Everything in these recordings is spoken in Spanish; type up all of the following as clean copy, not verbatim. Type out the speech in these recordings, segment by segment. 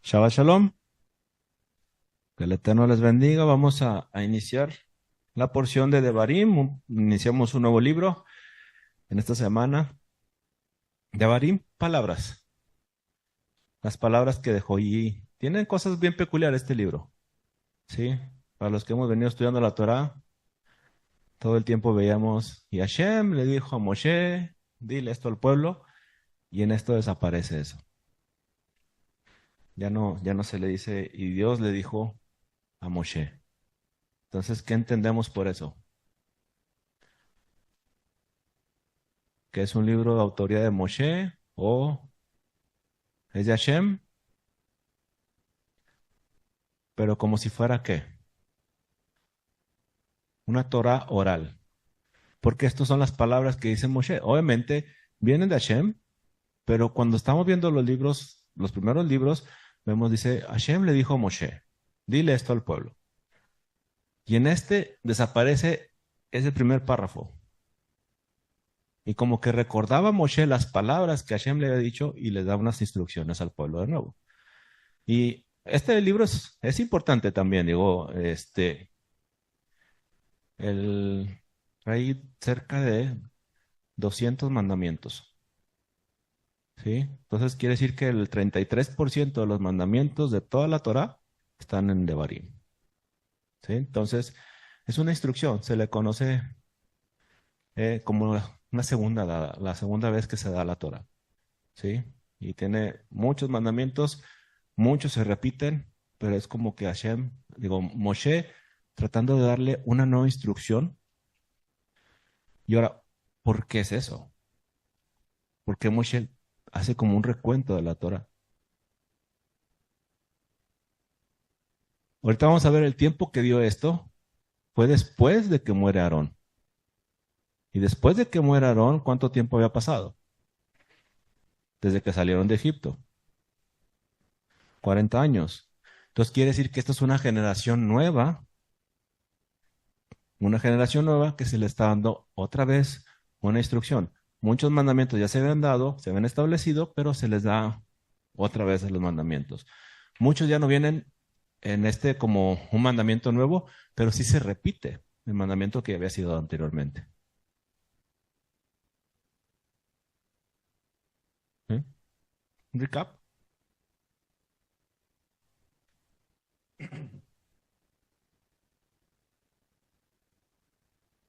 Shabbat Shalom, que el Eterno les bendiga. Vamos a iniciar la porción de Devarim. Iniciamos un nuevo libro en esta semana. Devarim, palabras. Las palabras que dejó. Y tienen cosas bien peculiares este libro. ¿Sí? Para los que hemos venido estudiando la Torá, todo el tiempo veíamos, y Hashem le dijo a Moshe, dile esto al pueblo, y en esto desaparece eso. Ya no se le dice, y Dios le dijo a Moshe. Entonces, ¿qué entendemos por eso? Que es un libro de autoría de Moshe o es de Hashem, pero como si fuera ¿qué? Una Torah oral. Porque estas son las palabras que dice Moshe. Obviamente vienen de Hashem, pero cuando estamos viendo los libros, los primeros libros, vemos, dice, Hashem le dijo a Moshe, dile esto al pueblo. Y en este desaparece ese primer párrafo. Y como que recordaba a Moshe las palabras que Hashem le había dicho y le da unas instrucciones al pueblo de nuevo. Y este libro es importante también, digo, hay cerca de 200 mandamientos, ¿sí? Entonces quiere decir que el 33% de los mandamientos de toda la Torá están en Devarim, ¿sí? Entonces es una instrucción, se le conoce como una segunda dada, la segunda vez que se da la Torá, ¿sí? Y tiene muchos mandamientos, muchos se repiten, pero es como que Hashem, digo, Moshe tratando de darle una nueva instrucción. Y ahora, ¿por qué es eso? ¿Por qué Moshe hace como un recuento de la Torah? Ahorita vamos a ver el tiempo que dio esto. Fue después de que muere Aarón. Y después de que muere Aarón, ¿cuánto tiempo había pasado? Desde que salieron de Egipto. 40 años. Entonces quiere decir que esta es una generación nueva que se le está dando otra vez una instrucción. Muchos mandamientos ya se habían dado, se habían establecido, pero se les da otra vez los mandamientos. Muchos ya no vienen en este como un mandamiento nuevo, pero sí se repite el mandamiento que había sido dado anteriormente. ¿Sí? Un recap.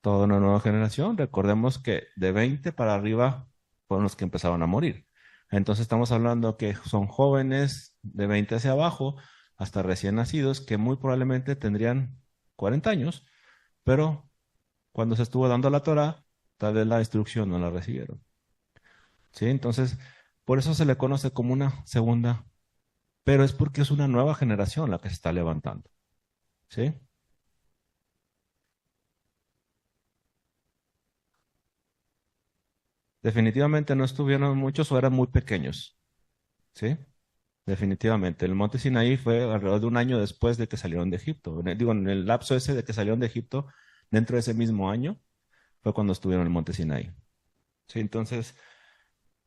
Toda una nueva generación. Recordemos que de 20 para arriba fueron los que empezaron a morir. Entonces estamos hablando que son jóvenes de 20 hacia abajo, hasta recién nacidos, que muy probablemente tendrían 40 años, pero cuando se estuvo dando la Torah, tal vez la instrucción no la recibieron. ¿Sí? Entonces, por eso se le conoce como una segunda, pero es porque es una nueva generación la que se está levantando. ¿Sí? Definitivamente no estuvieron muchos o eran muy pequeños. ¿Sí? Definitivamente. El monte Sinaí fue alrededor de un año después de que salieron de Egipto. Digo, en el lapso ese de que salieron de Egipto, dentro de ese mismo año, fue cuando estuvieron en el monte Sinaí. Sí, entonces,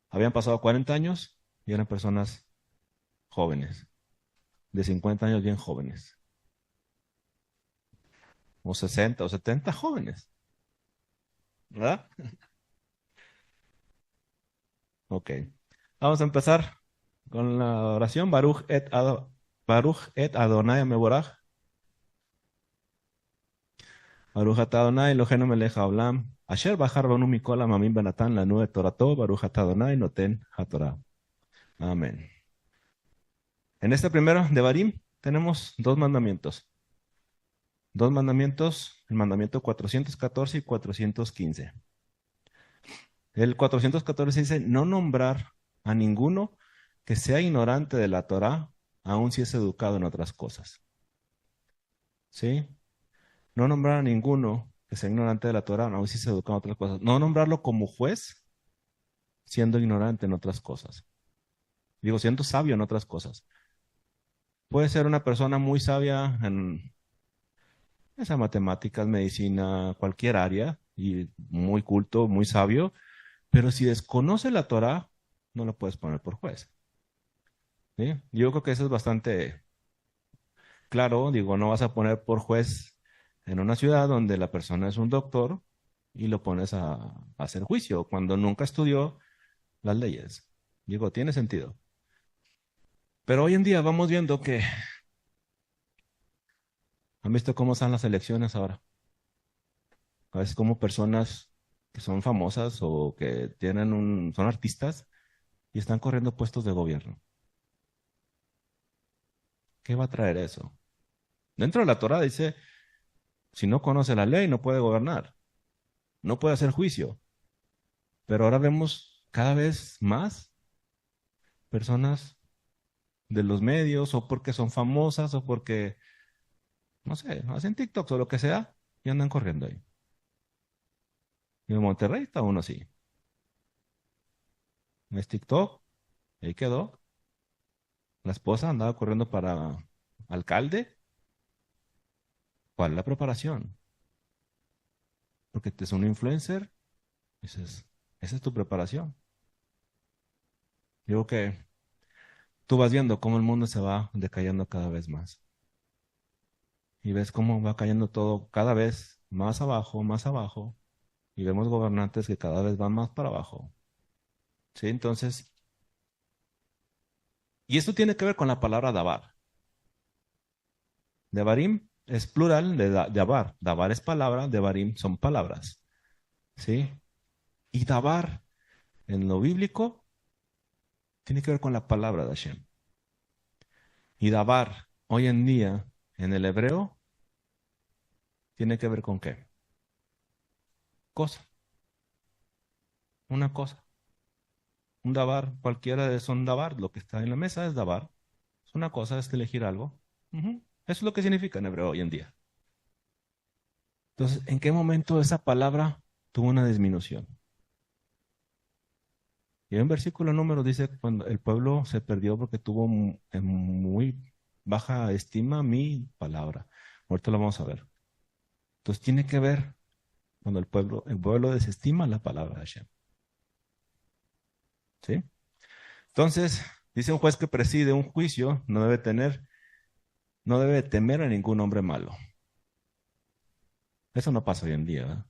habían pasado 40 años y eran personas jóvenes, de 50 años bien jóvenes, o 60 o 70 jóvenes, ¿verdad? Ok. Vamos a empezar con la oración. Baruch et Adonai Meborach. Baruch atah Adonai Eloheinu melech haolam. Asher bachar banu mikol hamamim benatan lanu et torato. Baruch atah Adonai noten hatorah. Amén. En este primero de Barim tenemos dos mandamientos. Dos mandamientos, el mandamiento 414 y 415. El 414 dice, no nombrar a ninguno que sea ignorante de la Torá, aun si es educado en otras cosas. ¿Sí? No nombrar a ninguno que sea ignorante de la Torá, aun si es educado en otras cosas. No nombrarlo como juez, siendo ignorante en otras cosas. Digo, siendo sabio en otras cosas. Puede ser una persona muy sabia en esa matemáticas, medicina, cualquier área, y muy culto, muy sabio, pero si desconoce la Torá, no lo puedes poner por juez. ¿sí? Yo creo que eso es bastante claro. Digo, no vas a poner por juez en una ciudad donde la persona es un doctor y lo pones a hacer juicio cuando nunca estudió las leyes. Digo, tiene sentido. Pero hoy en día vamos viendo que, ¿han visto cómo están las elecciones ahora? A veces como personas que son famosas o que son artistas y están corriendo puestos de gobierno. ¿Qué va a traer eso? Dentro de la Torah dice, si no conoce la ley, no puede gobernar, no puede hacer juicio. Pero ahora vemos cada vez más personas de los medios o porque son famosas o porque, no sé, hacen TikToks o lo que sea y andan corriendo ahí. Y en Monterrey está uno así. Es TikTok, ahí quedó. La esposa andaba corriendo para alcalde. ¿Cuál es la preparación? Porque te es un influencer, dices, esa es tu preparación. Digo que tú vas viendo cómo el mundo se va decayendo cada vez más. Y ves cómo va cayendo todo cada vez más abajo. Y vemos gobernantes que cada vez van más para abajo. ¿Sí? Entonces, y esto tiene que ver con la palabra dabar. Devarim es plural de dabar. Dabar es palabra, devarim son palabras. ¿Sí? Y dabar en lo bíblico tiene que ver con la palabra de Hashem. Y dabar hoy en día en el hebreo tiene que ver con qué? Cosa, una cosa. Un dabar, cualquiera de son dabar, lo que está en la mesa es dabar. Es una cosa, es elegir algo. Ujú. Eso es lo que significa en hebreo hoy en día. Entonces, ¿en qué momento esa palabra tuvo una disminución? Y en versículo número dice que cuando el pueblo se perdió porque tuvo en muy baja estima mi palabra. Ahorita lo vamos a ver. Entonces tiene que ver cuando el pueblo desestima la palabra de Hashem. ¿Sí? Entonces, dice un juez que preside un juicio, no debe temer a ningún hombre malo. Eso no pasa hoy en día, ¿verdad?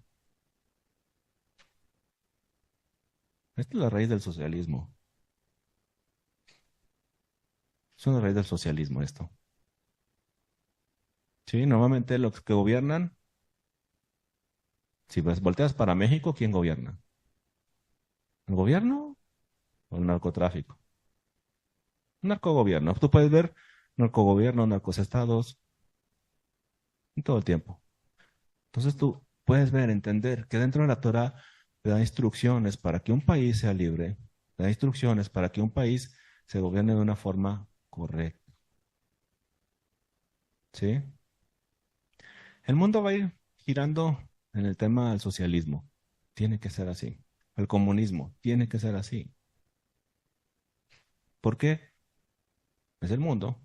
Esta es la raíz del socialismo. Es una raíz del socialismo esto. Sí, normalmente los que gobiernan, si volteas para México, ¿quién gobierna? ¿El gobierno o el narcotráfico? Narcogobierno. Tú puedes ver narcogobierno, narcosestados, en todo el tiempo. Entonces tú puedes ver, entender que dentro de la Torah te da instrucciones para que un país sea libre, te da instrucciones para que un país se gobierne de una forma correcta. ¿Sí? El mundo va a ir girando en el tema del socialismo. Tiene que ser así. El comunismo tiene que ser así. ¿Por qué? Es el mundo.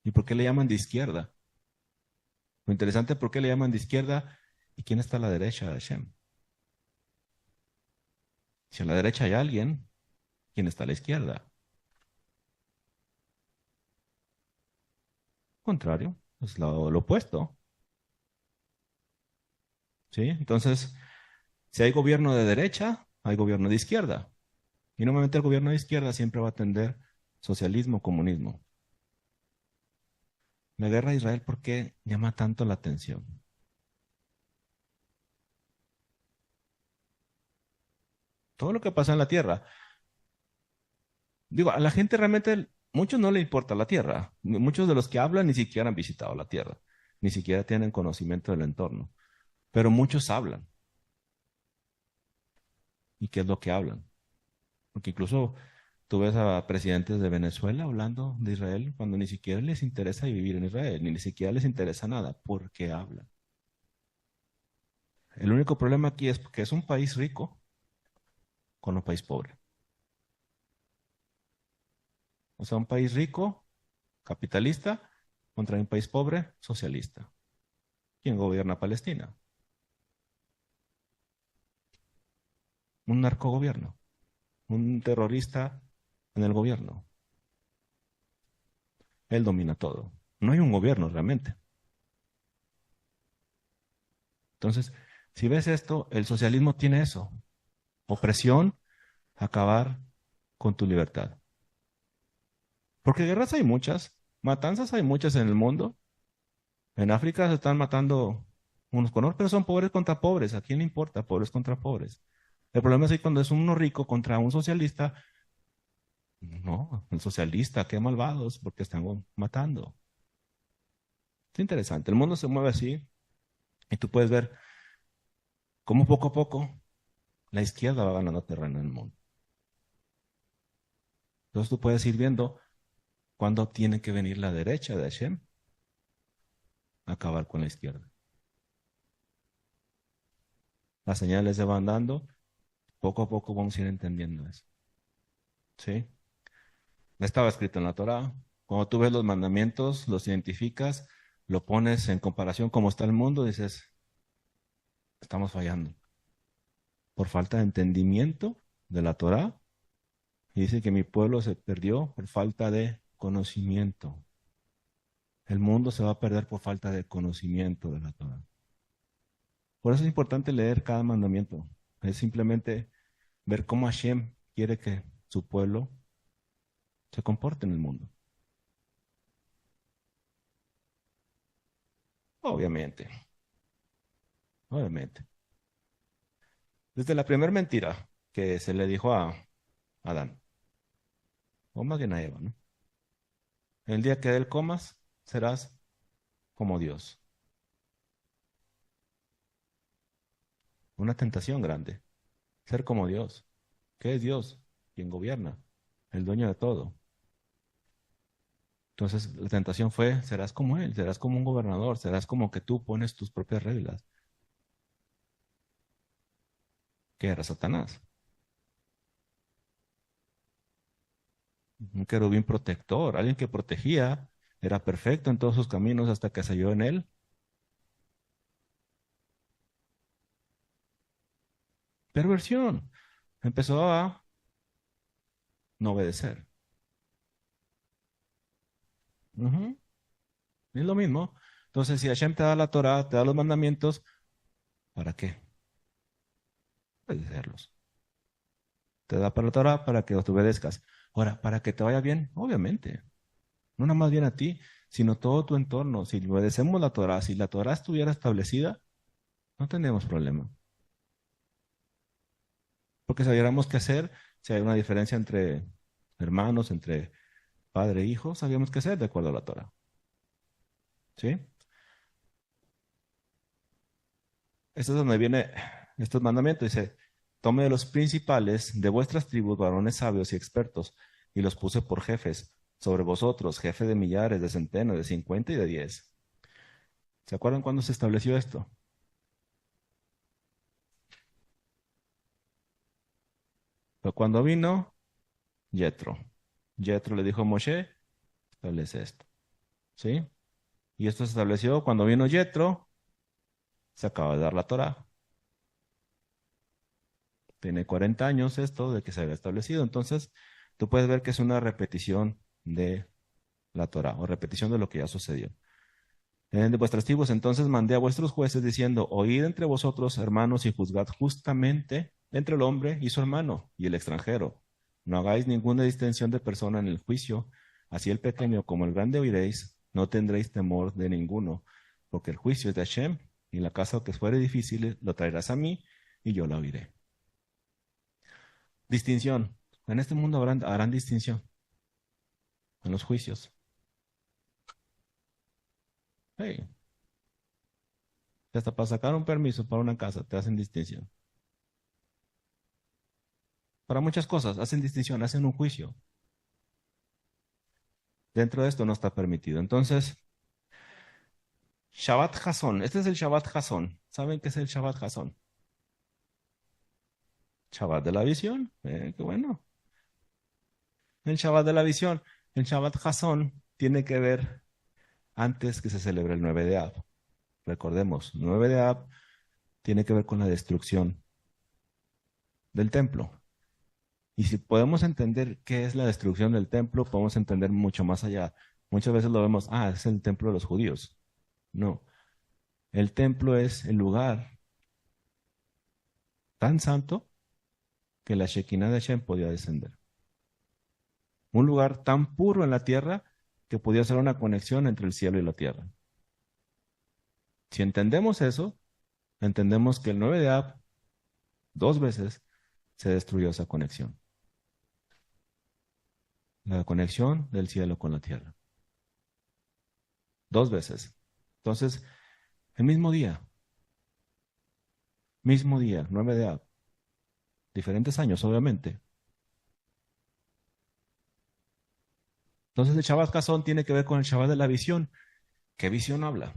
¿Y por qué le llaman de izquierda? Lo interesante es por qué le llaman de izquierda y quién está a la derecha de Hashem. Si a la derecha hay alguien, ¿quién está a la izquierda? Contrario, es lo opuesto. ¿Sí? Entonces, si hay gobierno de derecha, hay gobierno de izquierda. Y normalmente el gobierno de izquierda siempre va a tender socialismo, comunismo. La guerra de Israel, ¿por qué llama tanto la atención? Todo lo que pasa en la tierra. Digo, a la gente realmente, muchos no le importa la tierra. Muchos de los que hablan ni siquiera han visitado la tierra, ni siquiera tienen conocimiento del entorno. Pero muchos hablan. ¿Y qué es lo que hablan? Porque incluso tú ves a presidentes de Venezuela hablando de Israel cuando ni siquiera les interesa vivir en Israel, ni siquiera les interesa nada. ¿Por qué hablan? El único problema aquí es que es un país rico con un país pobre. O sea, un país rico, capitalista, contra un país pobre, socialista. ¿Quién gobierna Palestina? Un narcogobierno, un terrorista en el gobierno. Él domina todo. No hay un gobierno realmente. Entonces, si ves esto, el socialismo tiene eso. Opresión, acabar con tu libertad. Porque guerras hay muchas, matanzas hay muchas en el mundo. En África se están matando unos con otros, pero son pobres contra pobres. ¿A quién le importa? Pobres contra pobres. El problema es que cuando es uno rico contra un socialista, no, el socialista, qué malvados, porque están matando. Es interesante. El mundo se mueve así y tú puedes ver cómo poco a poco la izquierda va ganando terreno en el mundo. Entonces tú puedes ir viendo cuándo tiene que venir la derecha de Hashem a acabar con la izquierda. Las señales se van dando, poco a poco vamos a ir entendiendo eso. ¿Sí? Estaba escrito en la Torá. Cuando tú ves los mandamientos, los identificas, lo pones en comparación cómo está el mundo, dices, estamos fallando. Por falta de entendimiento de la Torá, y dice que mi pueblo se perdió por falta de conocimiento. El mundo se va a perder por falta de conocimiento de la Torá. Por eso es importante leer cada mandamiento. Es simplemente ver cómo Hashem quiere que su pueblo se comporte en el mundo. Obviamente, obviamente. Desde la primera mentira que se le dijo a Adán, o más bien a Eva, ¿no? El día que de él comas, serás como Dios. Una tentación grande. Ser como Dios. ¿Qué es Dios? Quien gobierna, el dueño de todo. Entonces la tentación fue, serás como Él, serás como un gobernador, serás como que tú pones tus propias reglas. ¿Qué era Satanás? Un querubín protector, alguien que protegía, era perfecto en todos sus caminos hasta que se halló en él. Perversión. Empezó a no obedecer. Ujú. Es lo mismo. Entonces, si Hashem te da la Torah, te da los mandamientos, ¿para qué? Obedecerlos. Te da para la Torah para que los obedezcas. Ahora, para que te vaya bien, obviamente. No nada más bien a ti, sino todo tu entorno. Si obedecemos la Torah, si la Torah estuviera establecida, no tendríamos problema. Porque sabiéramos qué hacer, si hay una diferencia entre hermanos, entre padre e hijo, sabíamos qué hacer de acuerdo a la Torah. ¿Sí? Esto es donde viene estos mandamientos. Dice, tome de los principales de vuestras tribus, varones sabios y expertos, y los puse por jefes sobre vosotros, jefe de millares, de centenas, de 50 y de 10. ¿Se acuerdan cuándo se estableció esto? Fue cuando vino Yetro. Yetro le dijo a Moshe, establece esto. ¿Sí? Y esto se estableció cuando vino Yetro, se acaba de dar la Torá. Tiene 40 años esto de que se había establecido. Entonces, tú puedes ver que es una repetición de la Torá o repetición de lo que ya sucedió. De vuestras tribus entonces mandé a vuestros jueces diciendo, oíd entre vosotros, hermanos, y juzgad justamente entre el hombre y su hermano y el extranjero. No hagáis ninguna distinción de persona en el juicio. Así el pequeño como el grande oiréis, no tendréis temor de ninguno, porque el juicio es de Hashem, y la casa que fuere difícil lo traerás a mí, y yo la oiré. Distinción. En este mundo harán distinción en los juicios. Hey, hasta para sacar un permiso para una casa te hacen distinción. Para muchas cosas hacen distinción, hacen un juicio. Dentro de esto no está permitido. Entonces, Shabbat Hazón. Este es el Shabbat Hazón. ¿Saben qué es el Shabbat Hazón? Shabbat de la visión. Qué bueno. El Shabbat de la visión. El Shabbat Hazón tiene que ver antes que se celebre el 9 de Ab. Recordemos, 9 de Ab tiene que ver con la destrucción del templo. Y si podemos entender qué es la destrucción del templo, podemos entender mucho más allá Muchas veces lo vemos, es el templo de los judíos. No, el templo es el lugar tan santo que la Shekinah de Hashem podía descender. Un lugar tan puro en la tierra que podía ser una conexión entre el cielo y la tierra. Si entendemos eso, entendemos que el 9 de Ab, 2 veces, se destruyó esa conexión. La conexión del cielo con la tierra. 2 veces. Entonces, el mismo día, 9 de Ab, diferentes años, obviamente. Entonces, el Shabbat Kazón tiene que ver con el Shabbat de la visión. ¿Qué visión habla?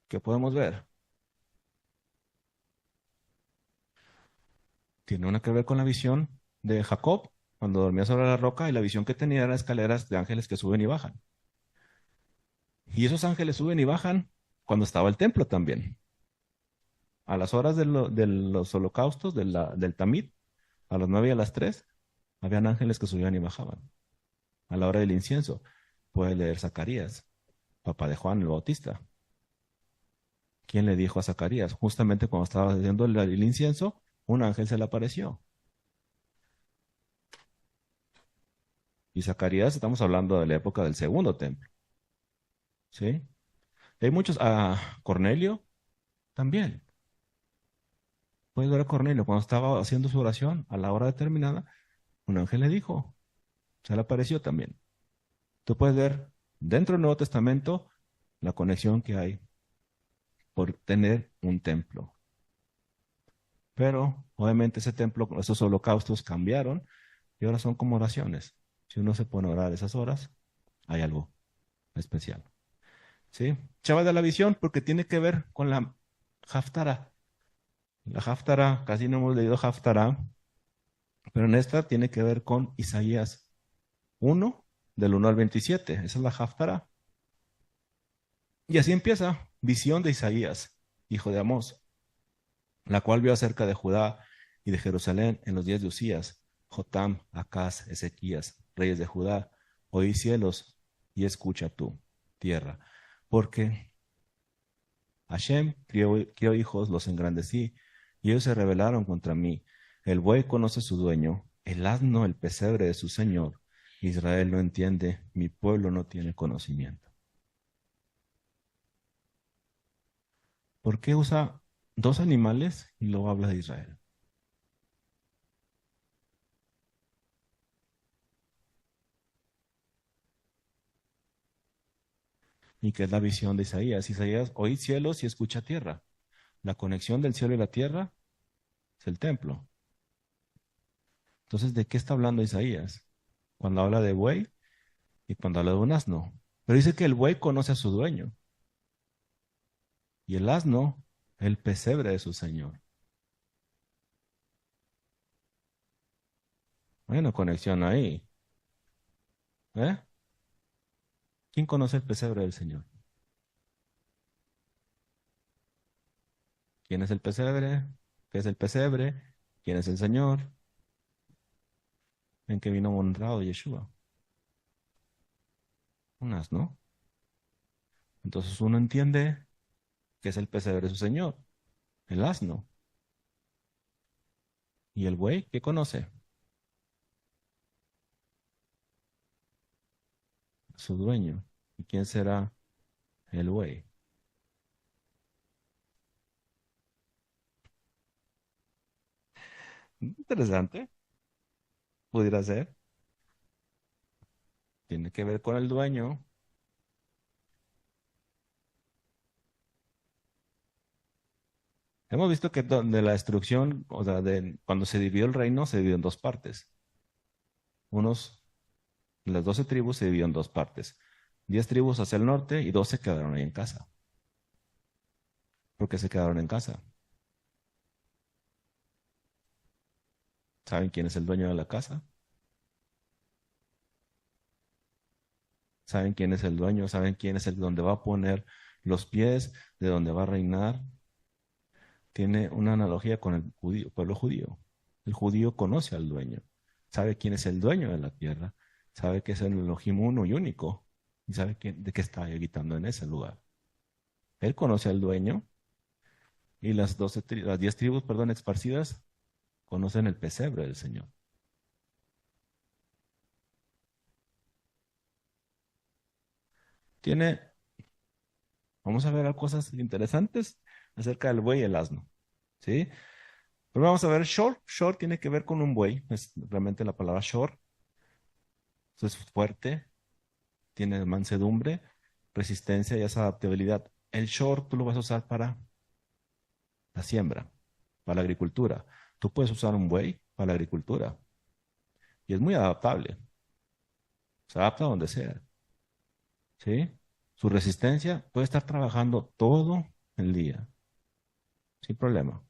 ¿Qué podemos ver? Tiene una que ver con la visión de Jacob cuando dormía sobre la roca y la visión que tenía eran escaleras de ángeles que suben y bajan. Y esos ángeles suben y bajan cuando estaba el templo también. A las horas de los holocaustos, del Tamid, a las 9 y a las 3, habían ángeles que subían y bajaban. A la hora del incienso, puede leer Zacarías, papá de Juan el Bautista. ¿Quién le dijo a Zacarías? Justamente cuando estaba haciendo el incienso, un ángel se le apareció. Y Zacarías, estamos hablando de la época del segundo templo. ¿Sí? Hay muchos, Cornelio también. Puedes ver a Cornelio cuando estaba haciendo su oración, a la hora determinada, un ángel le dijo, se le apareció también. Tú puedes ver dentro del Nuevo Testamento la conexión que hay por tener un templo. Pero obviamente ese templo, esos holocaustos cambiaron y ahora son como oraciones. Si uno se pone a orar esas horas, hay algo especial. ¿Sí? Chava de la visión porque tiene que ver con la Haftara. La Haftara, casi no hemos leído Haftara, pero en esta tiene que ver con Isaías 1, del 1 al 27. Esa es la Haftara. Y así empieza, visión de Isaías, hijo de Amós, la cual vio acerca de Judá y de Jerusalén en los días de Usías, Jotam, Acaz, Ezequías, reyes de Judá. Oí cielos y escucha tú, tierra, porque Hashem crió hijos, los engrandecí, y ellos se rebelaron contra mí. El buey conoce su dueño, el asno el pesebre de su señor. Israel no entiende, mi pueblo no tiene conocimiento. ¿Por qué usa dos animales y luego habla de Israel? Y que es la visión de Isaías. Isaías, oíd cielos y escucha tierra. La conexión del cielo y la tierra es el templo. Entonces, ¿de qué está hablando Isaías? Cuando habla de buey y cuando habla de un asno. Pero dice que el buey conoce a su dueño y el asno, el pesebre de su señor. Hay una conexión ahí. ¿Eh? ¿Quién conoce el pesebre del Señor? ¿Quién es el pesebre? ¿Qué es el pesebre? ¿Quién es el Señor? ¿En qué vino montado Yeshua? Un asno. Entonces uno entiende que es el pesebre de su Señor, el asno. ¿Y el buey qué conoce? Su dueño. ¿Y quién será el buey? Interesante, pudiera ser. Tiene que ver con el dueño. Hemos visto que de la destrucción, o sea, cuando se dividió el reino, se dividió en dos partes. Unos, las 12 tribus se dividió en dos partes. 10 tribus hacia el norte y 12 quedaron ahí en casa. ¿Por qué se quedaron en casa? ¿Saben quién es el dueño de la casa? ¿Saben quién es el dueño? ¿Saben quién es el donde va a poner los pies, de donde va a reinar? Tiene una analogía con el judío, pueblo judío. El judío conoce al dueño, sabe quién es el dueño de la tierra sabe que es el Elohim uno y único, y sabe de qué está habitando en ese lugar. Él conoce al dueño y las 10 tribus, perdón, esparcidas, conocen el pesebre del Señor. Tiene, vamos a ver cosas interesantes acerca del buey y el asno, ¿sí? Pero vamos a ver short. Short tiene que ver con un buey, es realmente la palabra short. Eso es fuerte, tiene mansedumbre, resistencia y esa adaptabilidad. El short tú lo vas a usar para la siembra, para la agricultura. Tú puedes usar un buey para la agricultura y es muy adaptable. Se adapta a donde sea, ¿sí? Su resistencia puede estar trabajando todo el día, sin problema.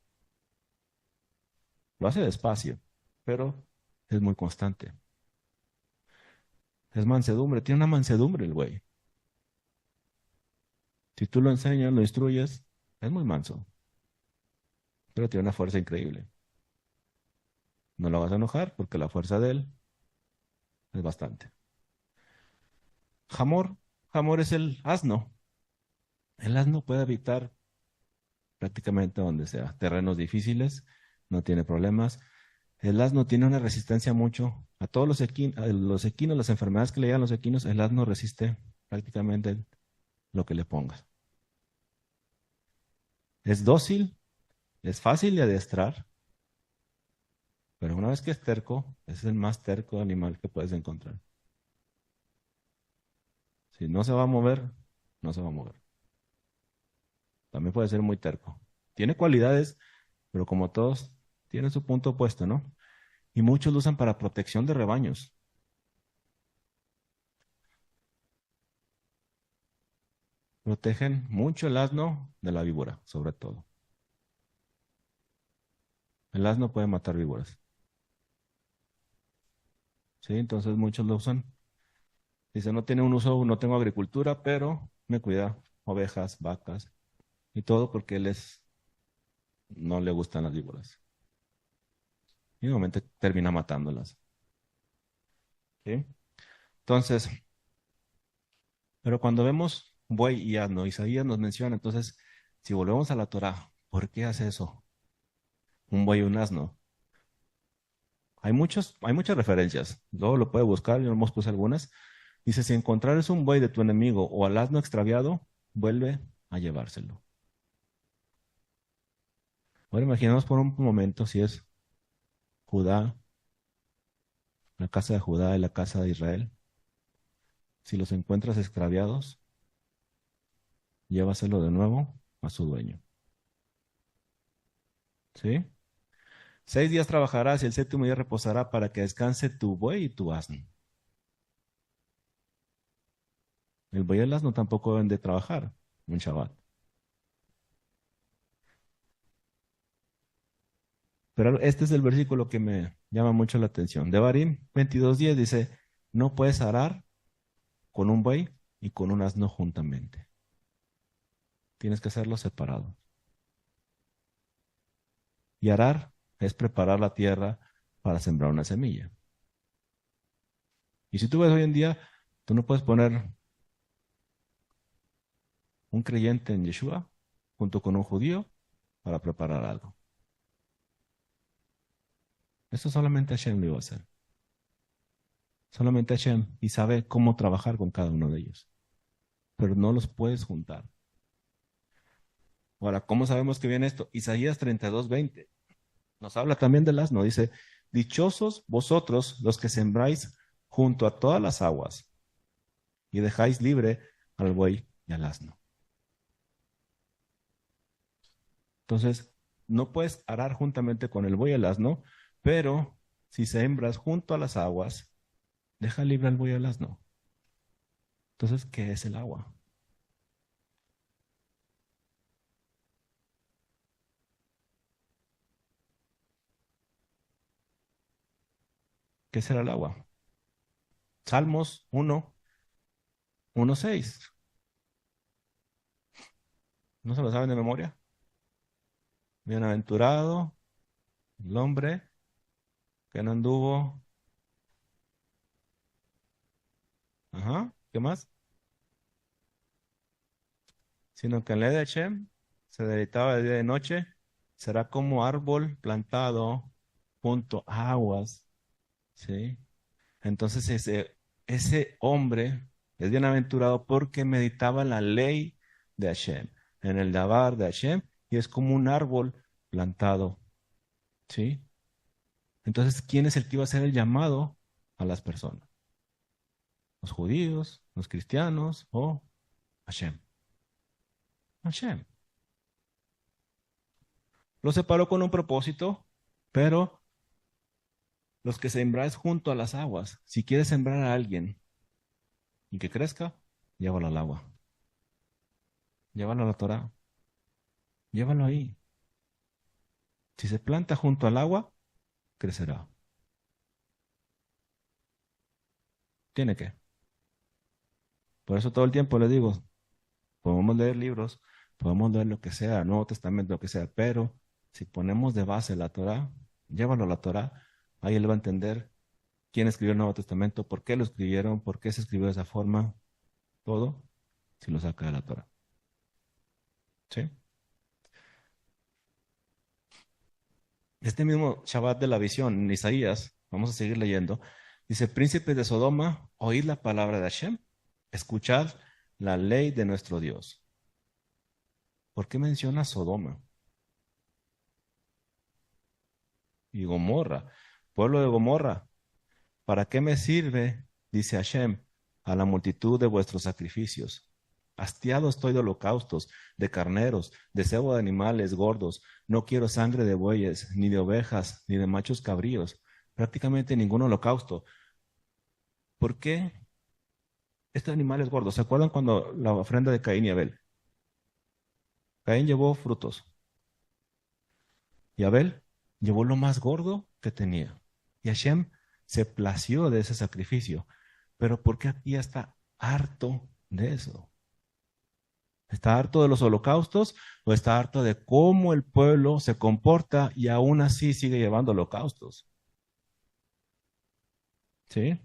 Lo hace despacio, pero es muy constante. Es mansedumbre, tiene una mansedumbre el güey. Si tú lo enseñas, lo instruyes, es muy manso, pero tiene una fuerza increíble. No lo vas a enojar porque la fuerza de él es bastante. Jamor, Jamor es el asno. El asno puede habitar prácticamente donde sea. Terrenos difíciles, no tiene problemas. El asno tiene una resistencia mucho a todos los equinos, las enfermedades que le llegan a los equinos, el asno resiste prácticamente lo que le pongas. Es dócil, es fácil de adiestrar, pero una vez que es terco, es el más terco animal que puedes encontrar. Si no se va a mover, no se va a mover. También puede ser muy terco. Tiene cualidades, pero como todos, tiene su punto opuesto, ¿no? Y muchos lo usan para protección de rebaños. Protegen mucho el asno de la víbora, sobre todo. El asno puede matar víboras. Sí, entonces muchos lo usan. Dice, no tiene un uso, no tengo agricultura, pero me cuida ovejas, vacas y todo porque no le gustan las víboras. Y normalmente termina matándolas. ¿Sí? Entonces, pero cuando vemos buey y asno, Isaías nos menciona, entonces, si volvemos a la Torá, ¿por qué hace eso? Un buey y un asno. Hay muchas referencias. Luego lo puede buscar, yo hemos puesto algunas. Dice, si encontrares un buey de tu enemigo o al asno extraviado, vuelve a llevárselo. Ahora imaginemos por un momento si es Judá, la casa de Judá y la casa de Israel. Si los encuentras extraviados, llévaselo de nuevo a su dueño. ¿Sí? 6 días trabajarás y el séptimo día reposará para que descanse tu buey y tu asno. El buey y el asno tampoco deben de trabajar en Shabbat. Pero este es el versículo que me llama mucho la atención. Devarim 22:10 dice, no puedes arar con un buey y con un asno juntamente. Tienes que hacerlo separado. Y arar es preparar la tierra para sembrar una semilla. Y si tú ves hoy en día, tú no puedes poner un creyente en Yeshua junto con un judío para preparar algo. Eso solamente Hashem lo iba a hacer. Solamente Hashem y sabe cómo trabajar con cada uno de ellos. Pero no los puedes juntar. Ahora, ¿cómo sabemos que viene esto? Isaías 32:20 nos habla también del asno. Dice, dichosos vosotros los que sembráis junto a todas las aguas y dejáis libre al buey y al asno. Entonces, no puedes arar juntamente con el buey y el asno, pero si sembras junto a las aguas, deja libre al buey y al asno. Entonces, ¿qué es el agua? ¿Qué será el agua? Salmos 1:6. ¿No se lo saben de memoria? Bienaventurado el hombre que no anduvo Ajá. ¿Qué más? Sino que en la ley de Hashem se deleitaba de día y de noche, será como árbol plantado junto a aguas, ¿sí? Entonces ese hombre es bienaventurado porque meditaba en la ley de Hashem, en el Dabar de Hashem, y es como un árbol plantado, ¿sí? Entonces, ¿quién es el que iba a hacer el llamado a las personas? ¿Los judíos, los cristianos o Hashem? Hashem. Lo separó con un propósito, pero los que sembráis junto a las aguas, si quieres sembrar a alguien y que crezca, llévalo al agua, llévalo a la Torah, llévalo ahí. Si se planta junto al agua, crecerá. Tiene que. Por eso todo el tiempo le digo, podemos leer libros, podemos leer lo que sea, Nuevo Testamento, lo que sea, pero si ponemos de base la Torah, llévalo a la Torah, ahí él va a entender quién escribió el Nuevo Testamento, por qué lo escribieron, por qué se escribió de esa forma, todo, si lo saca de la Torah. ¿Sí? Este mismo Shabbat de la visión, en Isaías, vamos a seguir leyendo, dice, príncipes de Sodoma, oíd la palabra de Hashem, escuchad la ley de nuestro Dios. ¿Por qué menciona Sodoma y Gomorra? Pueblo de Gomorra, ¿para qué me sirve, dice Hashem, a la multitud de vuestros sacrificios? Hastiado estoy de holocaustos, de carneros, de cebo de animales gordos. No quiero sangre de bueyes, ni de ovejas, ni de machos cabríos. Prácticamente ningún holocausto. ¿Por qué estos animales gordos? ¿Se acuerdan cuando la ofrenda de Caín y Abel? Caín llevó frutos y Abel llevó lo más gordo que tenía. Y Hashem se plació de ese sacrificio. Pero ¿por qué aquí ya está harto de eso? ¿Está harto de los holocaustos o está harto de cómo el pueblo se comporta y aún así sigue llevando holocaustos? ¿Sí?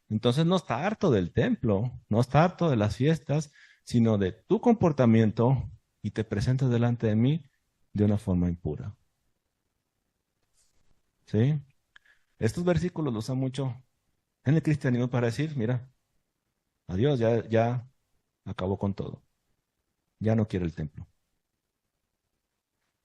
Entonces no está harto del templo, no está harto de las fiestas, sino de tu comportamiento y te presentas delante de mí de una forma impura. ¿Sí? Estos versículos los usan mucho en el cristianismo para decir, mira, adiós, ya acabó con todo, ya no quiero el templo.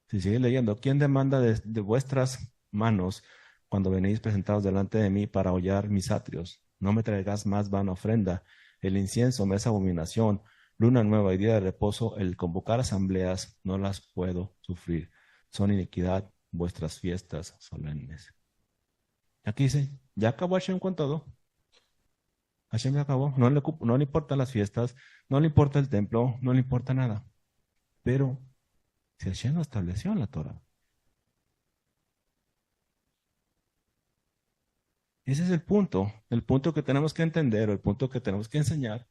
Si sigue leyendo, ¿quién demanda de vuestras manos cuando venís presentados delante de mí para hollar mis atrios? No me traigas más vana ofrenda. El incienso me es abominación. Luna nueva y día de reposo, el convocar asambleas, no las puedo sufrir. Son iniquidad vuestras fiestas solemnes. Aquí dice, ya acabó Hashem con todo. Hashem ya acabó. No le importan las fiestas, no le importa el templo, no le importa nada. Pero si Hashem lo estableció en la Torah. Ese es el punto que tenemos que entender o el punto que tenemos que enseñar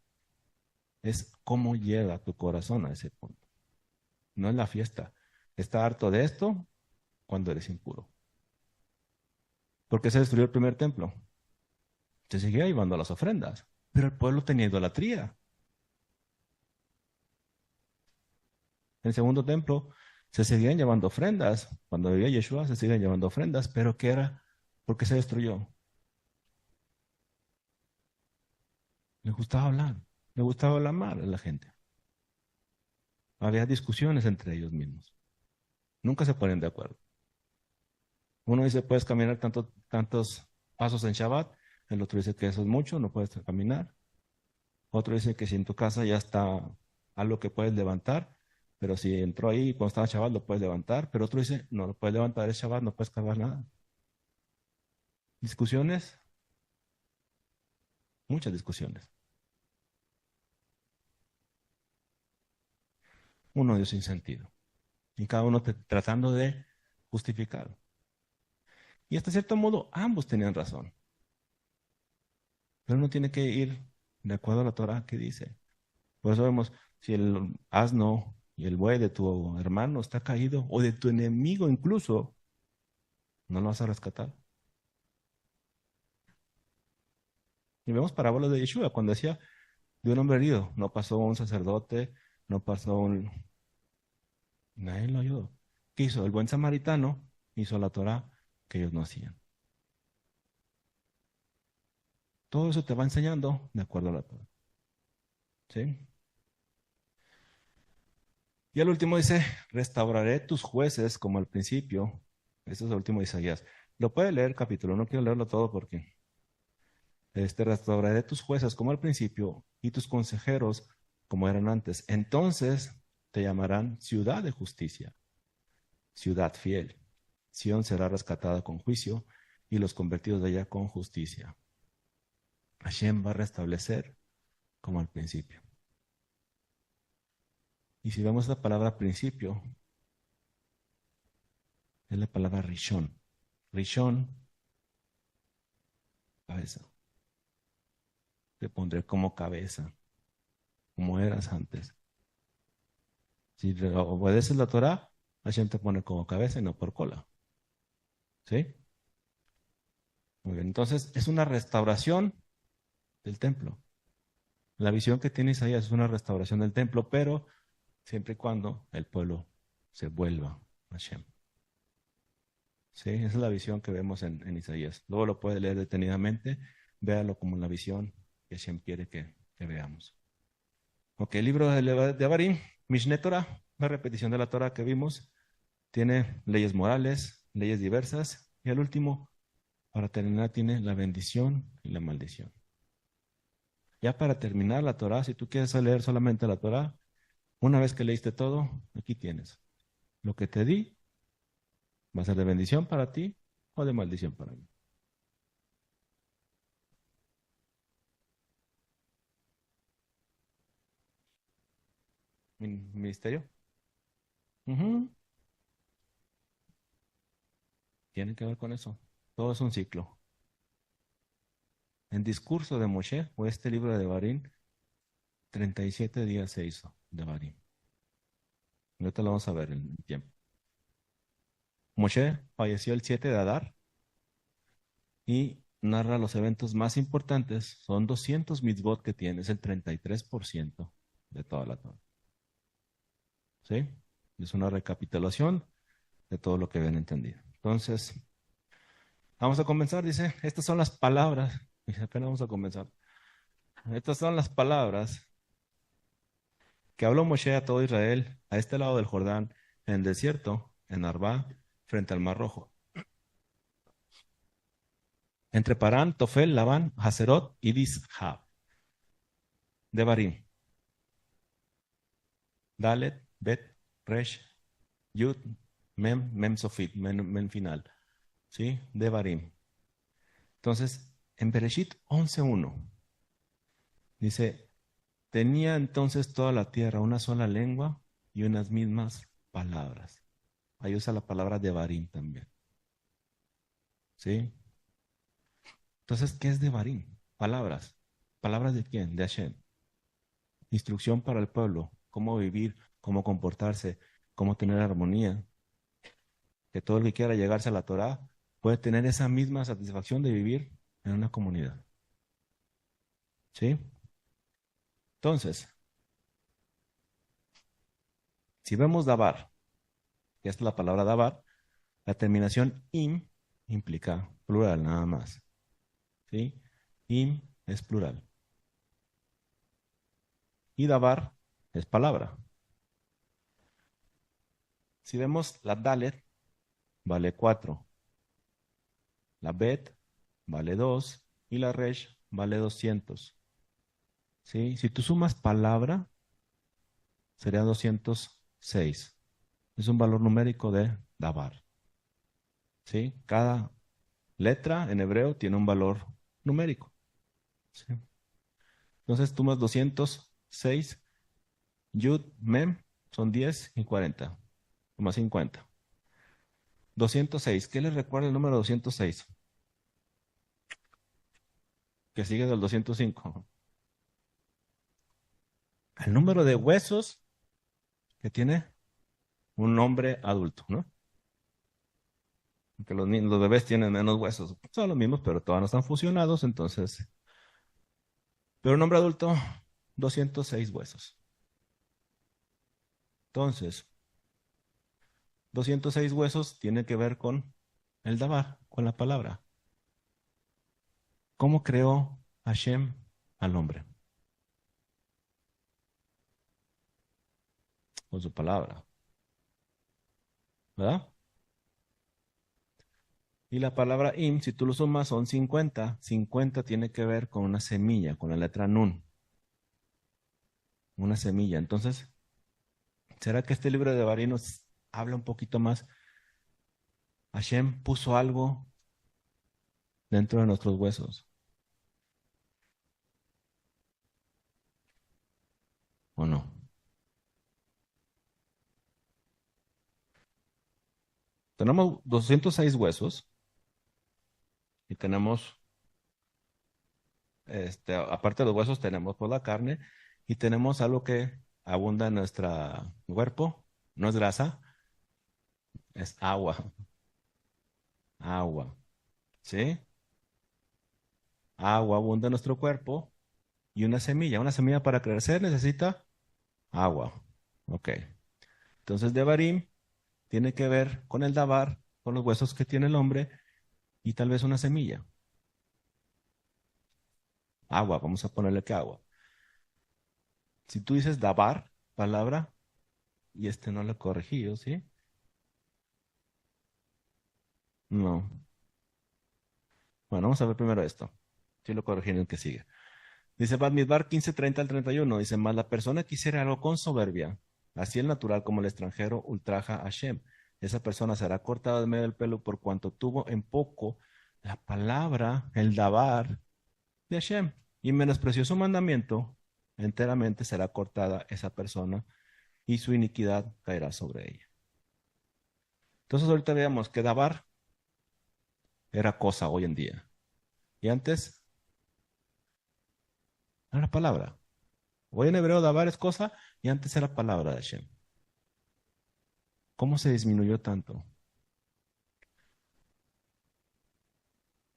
es cómo llega tu corazón a ese punto. No es la fiesta. Está harto de esto cuando eres impuro. ¿Por qué se destruyó el primer templo? Se seguía llevando las ofrendas, pero el pueblo tenía idolatría. En el segundo templo se seguían llevando ofrendas. Cuando vivía Yeshua se seguían llevando ofrendas, pero ¿qué era? ¿Por qué se destruyó? Le gustaba hablar, le gustaba hablar mal a la gente. Había discusiones entre ellos mismos. Nunca se ponen de acuerdo. Uno dice, puedes caminar tantos pasos en Shabbat. El otro dice que eso es mucho, no puedes caminar. Otro dice que si en tu casa ya está algo que puedes levantar, pero si entró ahí cuando estaba Shabbat lo puedes levantar. Pero otro dice, no lo puedes levantar, es Shabbat, no puedes cargar nada. Discusiones, muchas discusiones. Un odio sin sentido. Y cada uno tratando de justificar. Y hasta cierto modo, ambos tenían razón. Pero uno tiene que ir de acuerdo a la Torah que dice. Por eso vemos, si el asno y el buey de tu hermano está caído, o de tu enemigo incluso, no lo vas a rescatar. Y vemos parábolas de Yeshua cuando decía de un hombre herido. No pasó un sacerdote, no pasó un... Nadie lo ayudó. ¿Qué hizo? El buen samaritano hizo la Torah que ellos no hacían. Todo eso te va enseñando de acuerdo a la Torah. ¿Sí? Y al último dice, restauraré tus jueces como al principio. Esto es el último de Isaías. Lo puede leer capítulo, no quiero leerlo todo porque restauraré tus jueces como al principio y tus consejeros como eran antes. Entonces te llamarán ciudad de justicia, ciudad fiel. Sión será rescatada con juicio y los convertidos de ella con justicia. Hashem va a restablecer como al principio. Y si vemos la palabra principio, es la palabra Rishon. Rishon, cabeza. Te pondré como cabeza, como eras antes. Si obedeces la Torah, Hashem te pone como cabeza y no por cola. ¿Sí? Muy bien. Entonces, es una restauración del templo. La visión que tiene Isaías es una restauración del templo, pero siempre y cuando el pueblo se vuelva a Hashem. Sí, esa es la visión que vemos en Isaías. Luego lo puede leer detenidamente, véalo como la visión que Hashem quiere que veamos. Ok, el libro de Abarim, Mishneh Torah, la repetición de la Torah que vimos, tiene leyes morales, leyes diversas, y al último, para terminar, tiene la bendición y la maldición. Ya para terminar la Torah, si tú quieres leer solamente la Torah, una vez que leíste todo, aquí tienes. Lo que te di va a ser de bendición para ti o de maldición para mí. Ministerio. Ujú. Tiene que ver con eso. Todo es un ciclo. En discurso de Moshe, o este libro de Devarim, 37 días se hizo Devarim. Ahorita lo vamos a ver en el tiempo. Moshe falleció el 7 de Adar y narra los eventos más importantes. Son 200 mitzvot que tiene, es el 33% de toda la Torah. ¿Sí? Es una recapitulación de todo lo que habían entendido. Entonces, vamos a comenzar, dice, estas son las palabras, dice, apenas vamos a comenzar. Estas son las palabras que habló Moshe a todo Israel a este lado del Jordán, en el desierto, en Arba, frente al Mar Rojo. Entre Parán, Tofel, Labán, Haserot y Dishab. Devarim. Dalet, Bet, Resh, Yud, Mem Sofit, Mem final. ¿Sí? Devarim. Entonces, en Bereshit 11:1 dice, tenía entonces toda la tierra una sola lengua y unas mismas palabras. Ahí usa la palabra Devarim también. ¿Sí? Entonces, ¿qué es Devarim? Palabras. ¿Palabras de quién? De Hashem. Instrucción para el pueblo. Cómo vivir, cómo comportarse, cómo tener armonía. Que todo el que quiera llegarse a la Torah puede tener esa misma satisfacción de vivir en una comunidad. ¿Sí? Entonces, si vemos Dabar, que es la palabra Dabar, la terminación im implica plural nada más. ¿Sí? Im es plural. Y Dabar es palabra. Si vemos la Dalet, vale 4. La Bet vale 2 y la Resh vale 200. ¿Sí? Si tú sumas palabra, sería 206. Es un valor numérico de Dabar. ¿Sí? Cada letra en hebreo tiene un valor numérico. ¿Sí? Entonces tú más 206, Yud, Mem, son 10 y 40, más 50. 206, ¿qué les recuerda el número 206? Que sigue del 205. El número de huesos que tiene un hombre adulto, ¿no? Porque los bebés tienen menos huesos. Son los mismos, pero todavía no están fusionados, entonces Pero un hombre adulto, 206 huesos. Entonces, 206 huesos tiene que ver con el Dabar, con la palabra. ¿Cómo creó Hashem al hombre? Con su palabra, ¿verdad? Y la palabra im, si tú lo sumas, son 50. 50 tiene que ver con una semilla, con la letra nun, una semilla. Entonces, ¿será que este libro de Devarim nos habla un poquito más? Hashem puso algo dentro de nuestros huesos, ¿o no? Tenemos 206 huesos y tenemos, aparte de los huesos, tenemos pues la carne y tenemos algo que abunda en nuestro cuerpo. No es grasa, es agua, agua, ¿sí? Agua abunda en nuestro cuerpo y una semilla. Una semilla para crecer necesita agua. Ok. Entonces, Devarim tiene que ver con el Dabar, con los huesos que tiene el hombre y tal vez una semilla. Agua, vamos a ponerle que agua. Si tú dices Dabar, palabra, y no lo he corregido, ¿sí? No. Bueno, vamos a ver primero esto. Sí lo corregí en el que sigue. Dice Bamidbar 15:30 al 31. Dice, mas la persona que hiciera algo con soberbia, así el natural como el extranjero, ultraja a Hashem. Esa persona será cortada de medio del pelo por cuanto tuvo en poco la palabra, el dabar de Hashem, y menospreció su mandamiento, enteramente será cortada esa persona y su iniquidad caerá sobre ella. Entonces ahorita veamos que dabar era cosa hoy en día. Y antes era palabra. Hoy en hebreo dabar es cosa y antes era palabra de Hashem. ¿Cómo se disminuyó tanto?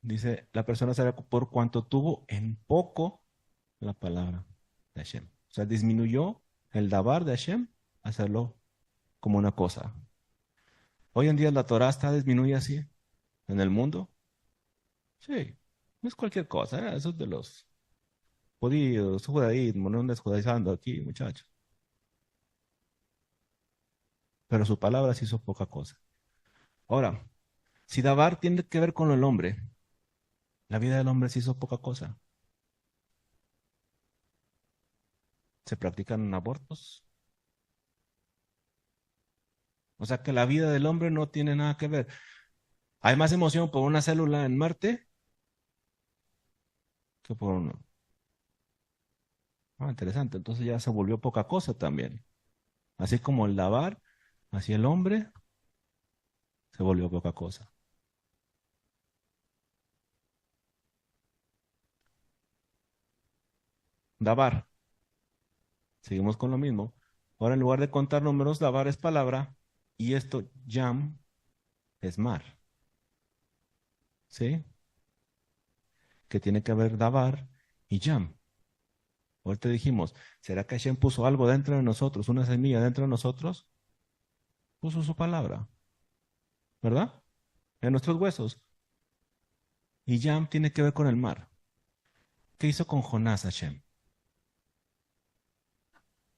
Dice, la persona será por cuanto tuvo en poco la palabra de Hashem. O sea, disminuyó el dabar de Hashem a hacerlo como una cosa. Hoy en día la Torah está disminuye así en el mundo. Sí, no es cualquier cosa, ¿eh? Eso es de los judíos, judaísmo, no andes judaizando aquí, muchachos. Pero su palabra se hizo poca cosa. Ahora, si dabar tiene que ver con el hombre, la vida del hombre se hizo poca cosa. Se practican abortos. O sea que la vida del hombre no tiene nada que ver. Hay más emoción por una célula en Marte que por uno. Ah, interesante. Entonces ya se volvió poca cosa también. Así como el lavar, así el hombre se volvió poca cosa. Dabar, seguimos con lo mismo. Ahora en lugar de contar números, dabar es palabra y esto, yam, es mar. ¿Sí? Que tiene que haber dabar y yam. Ahorita dijimos, ¿será que Hashem puso algo dentro de nosotros, una semilla dentro de nosotros? Puso su palabra, ¿verdad? En nuestros huesos. Y Yam tiene que ver con el mar. ¿Qué hizo con Jonás Hashem?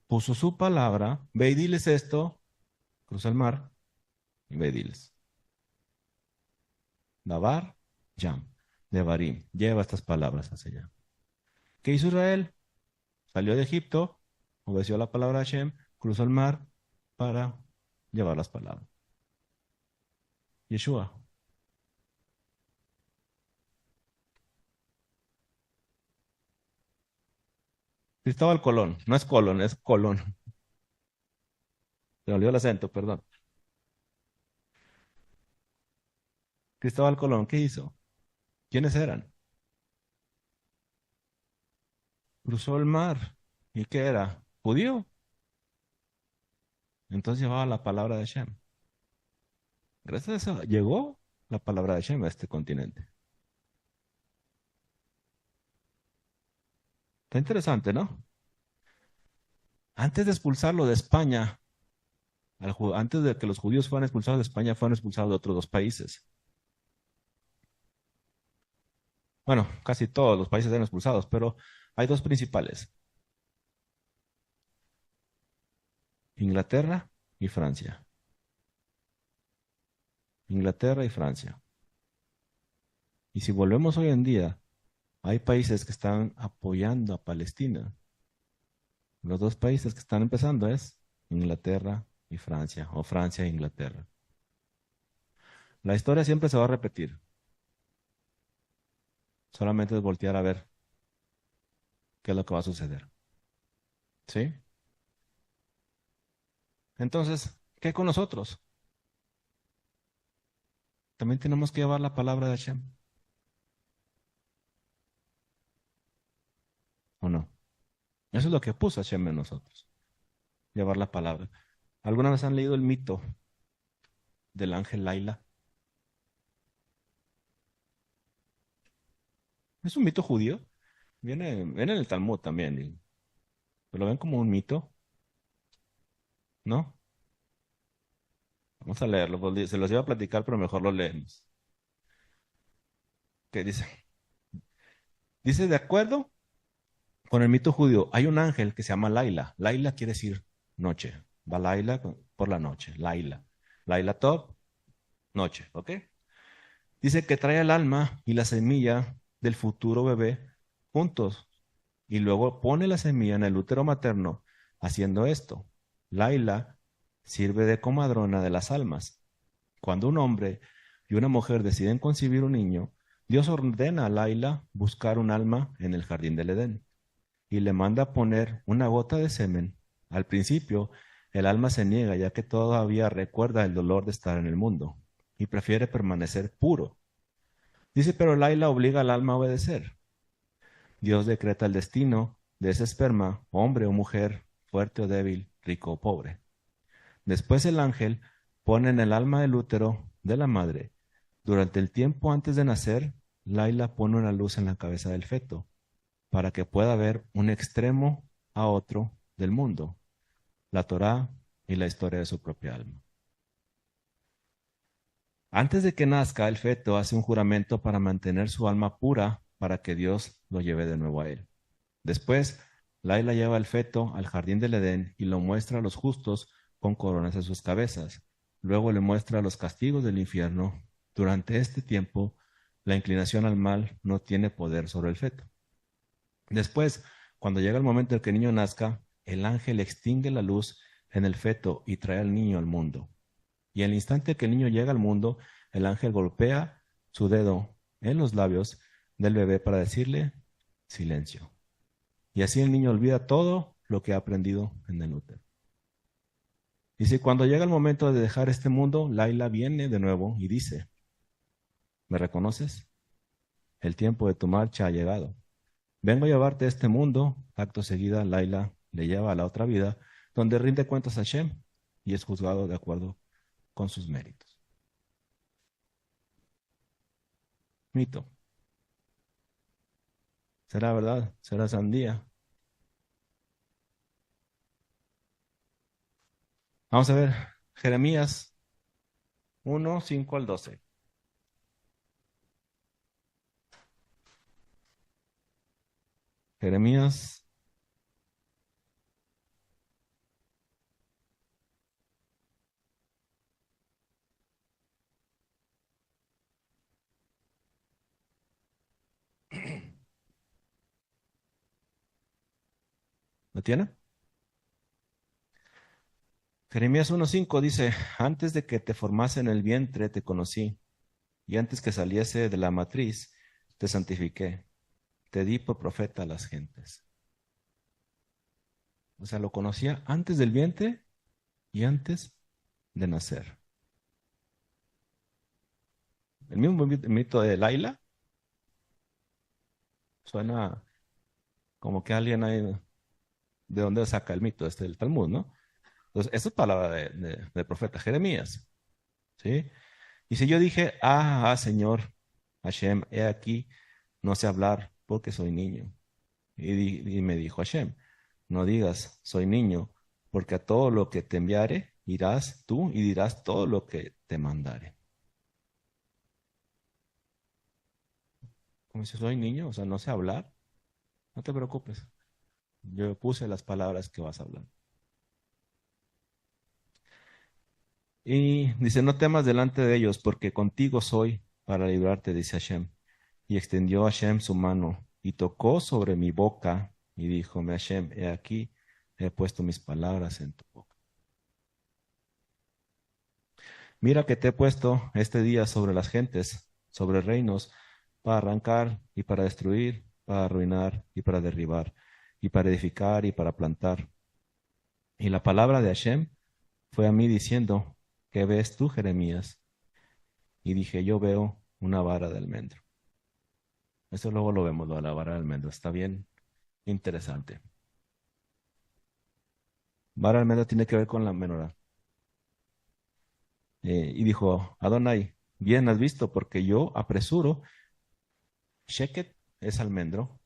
Puso su palabra, ve y diles esto, cruza el mar y ve y diles. Dabar, Yam, Devarim, lleva estas palabras hacia allá. ¿Qué hizo Israel? Salió de Egipto, obedeció la palabra de Hashem, cruzó el mar para llevar las palabras. Yeshua. Cristóbal Colón, no es Colón, es Colón. Se me olvidó el acento, perdón. Cristóbal Colón, ¿qué hizo? ¿Quiénes eran? Cruzó el mar. ¿Y qué era? ¿Judío? Entonces llevaba la palabra de Hashem. Gracias a eso llegó la palabra de Hashem a este continente. Está interesante, ¿no? Antes de expulsarlo de España, antes de que los judíos fueran expulsados de España, fueron expulsados de otros dos países. Bueno, casi todos los países eran expulsados, pero hay dos principales, Inglaterra y Francia. Inglaterra y Francia. Y si volvemos hoy en día, hay países que están apoyando a Palestina. Los dos países que están empezando es Inglaterra y Francia, o Francia e Inglaterra. La historia siempre se va a repetir. Solamente es voltear a ver qué es lo que va a suceder. ¿Sí? Entonces, ¿qué con nosotros? También tenemos que llevar la palabra de Hashem, ¿o no? Eso es lo que puso Hashem en nosotros, llevar la palabra. ¿Alguna vez han leído el mito del ángel Laila? Es un mito judío. Viene en el Talmud también. ¿Lo ven como un mito? ¿No? Vamos a leerlo. Se los iba a platicar, pero mejor lo leemos. ¿Qué dice? Dice, de acuerdo con el mito judío, hay un ángel que se llama Laila. Laila quiere decir noche. Va Laila por la noche. Laila. Laila Top, noche. ¿Ok? Dice que trae el alma y la semilla del futuro bebé juntos y luego pone la semilla en el útero materno haciendo esto. Laila sirve de comadrona de las almas. Cuando un hombre y una mujer deciden concebir un niño, Dios ordena a Laila buscar un alma en el jardín del Edén y le manda poner una gota de semen. Al principio, el alma se niega ya que todavía recuerda el dolor de estar en el mundo y prefiere permanecer puro. Dice, pero Laila obliga al alma a obedecer. Dios decreta el destino de ese esperma, hombre o mujer, fuerte o débil, rico o pobre. Después el ángel pone en el alma del útero de la madre. Durante el tiempo antes de nacer, Laila pone una luz en la cabeza del feto para que pueda ver un extremo a otro del mundo, la Torá y la historia de su propia alma. Antes de que nazca, el feto hace un juramento para mantener su alma pura para que Dios lo lleve de nuevo a él. Después, Laila lleva al feto al jardín del Edén y lo muestra a los justos con coronas en sus cabezas. Luego le muestra los castigos del infierno. Durante este tiempo, la inclinación al mal no tiene poder sobre el feto. Después, cuando llega el momento en que el niño nazca, el ángel extingue la luz en el feto y trae al niño al mundo. Y en el instante que el niño llega al mundo, el ángel golpea su dedo en los labios del bebé para decirle silencio. Y así el niño olvida todo lo que ha aprendido en el útero. Dice, cuando llega el momento de dejar este mundo, Laila viene de nuevo y dice, ¿me reconoces? El tiempo de tu marcha ha llegado. Vengo a llevarte a este mundo. Acto seguida, Laila le lleva a la otra vida, donde rinde cuentas a Hashem y es juzgado de acuerdo con sus méritos. Mito. ¿Será verdad? ¿Será sandía? Vamos a ver, Jeremías 1, 5 al 12. Jeremías, ¿lo tiene? Jeremías 1:5 dice, antes de que te formase en el vientre te conocí, y antes que saliese de la matriz te santifiqué, te di por profeta a las gentes. O sea, lo conocía antes del vientre y antes de nacer. El mismo mito de Laila suena como que alguien ahí, ¿de dónde saca el mito este del Talmud, no? Entonces, esa es palabra del profeta Jeremías, ¿sí? Y si yo dije, Señor Hashem, he aquí, no sé hablar porque soy niño. Y me dijo Hashem, no digas, soy niño, porque a todo lo que te enviare irás tú y dirás todo lo que te mandare. Como si soy niño, o sea, no sé hablar, no te preocupes. Yo puse las palabras que vas a hablar. Y dice, no temas delante de ellos, porque contigo soy para librarte, dice Hashem. Y extendió Hashem su mano y tocó sobre mi boca y díjome Hashem, he aquí, he puesto mis palabras en tu boca. Mira que te he puesto este día sobre las gentes, sobre reinos, para arrancar y para destruir, para arruinar y para derribar, y para edificar y para plantar. Y la palabra de Hashem fue a mí diciendo, ¿qué ves tú, Jeremías? Y dije, yo veo una vara de almendro. Eso luego lo vemos, lo de la vara de almendro. Está bien interesante. Vara de almendro tiene que ver con la menorá. Y dijo, Adonai, bien has visto, porque yo apresuro, Sheket es almendro.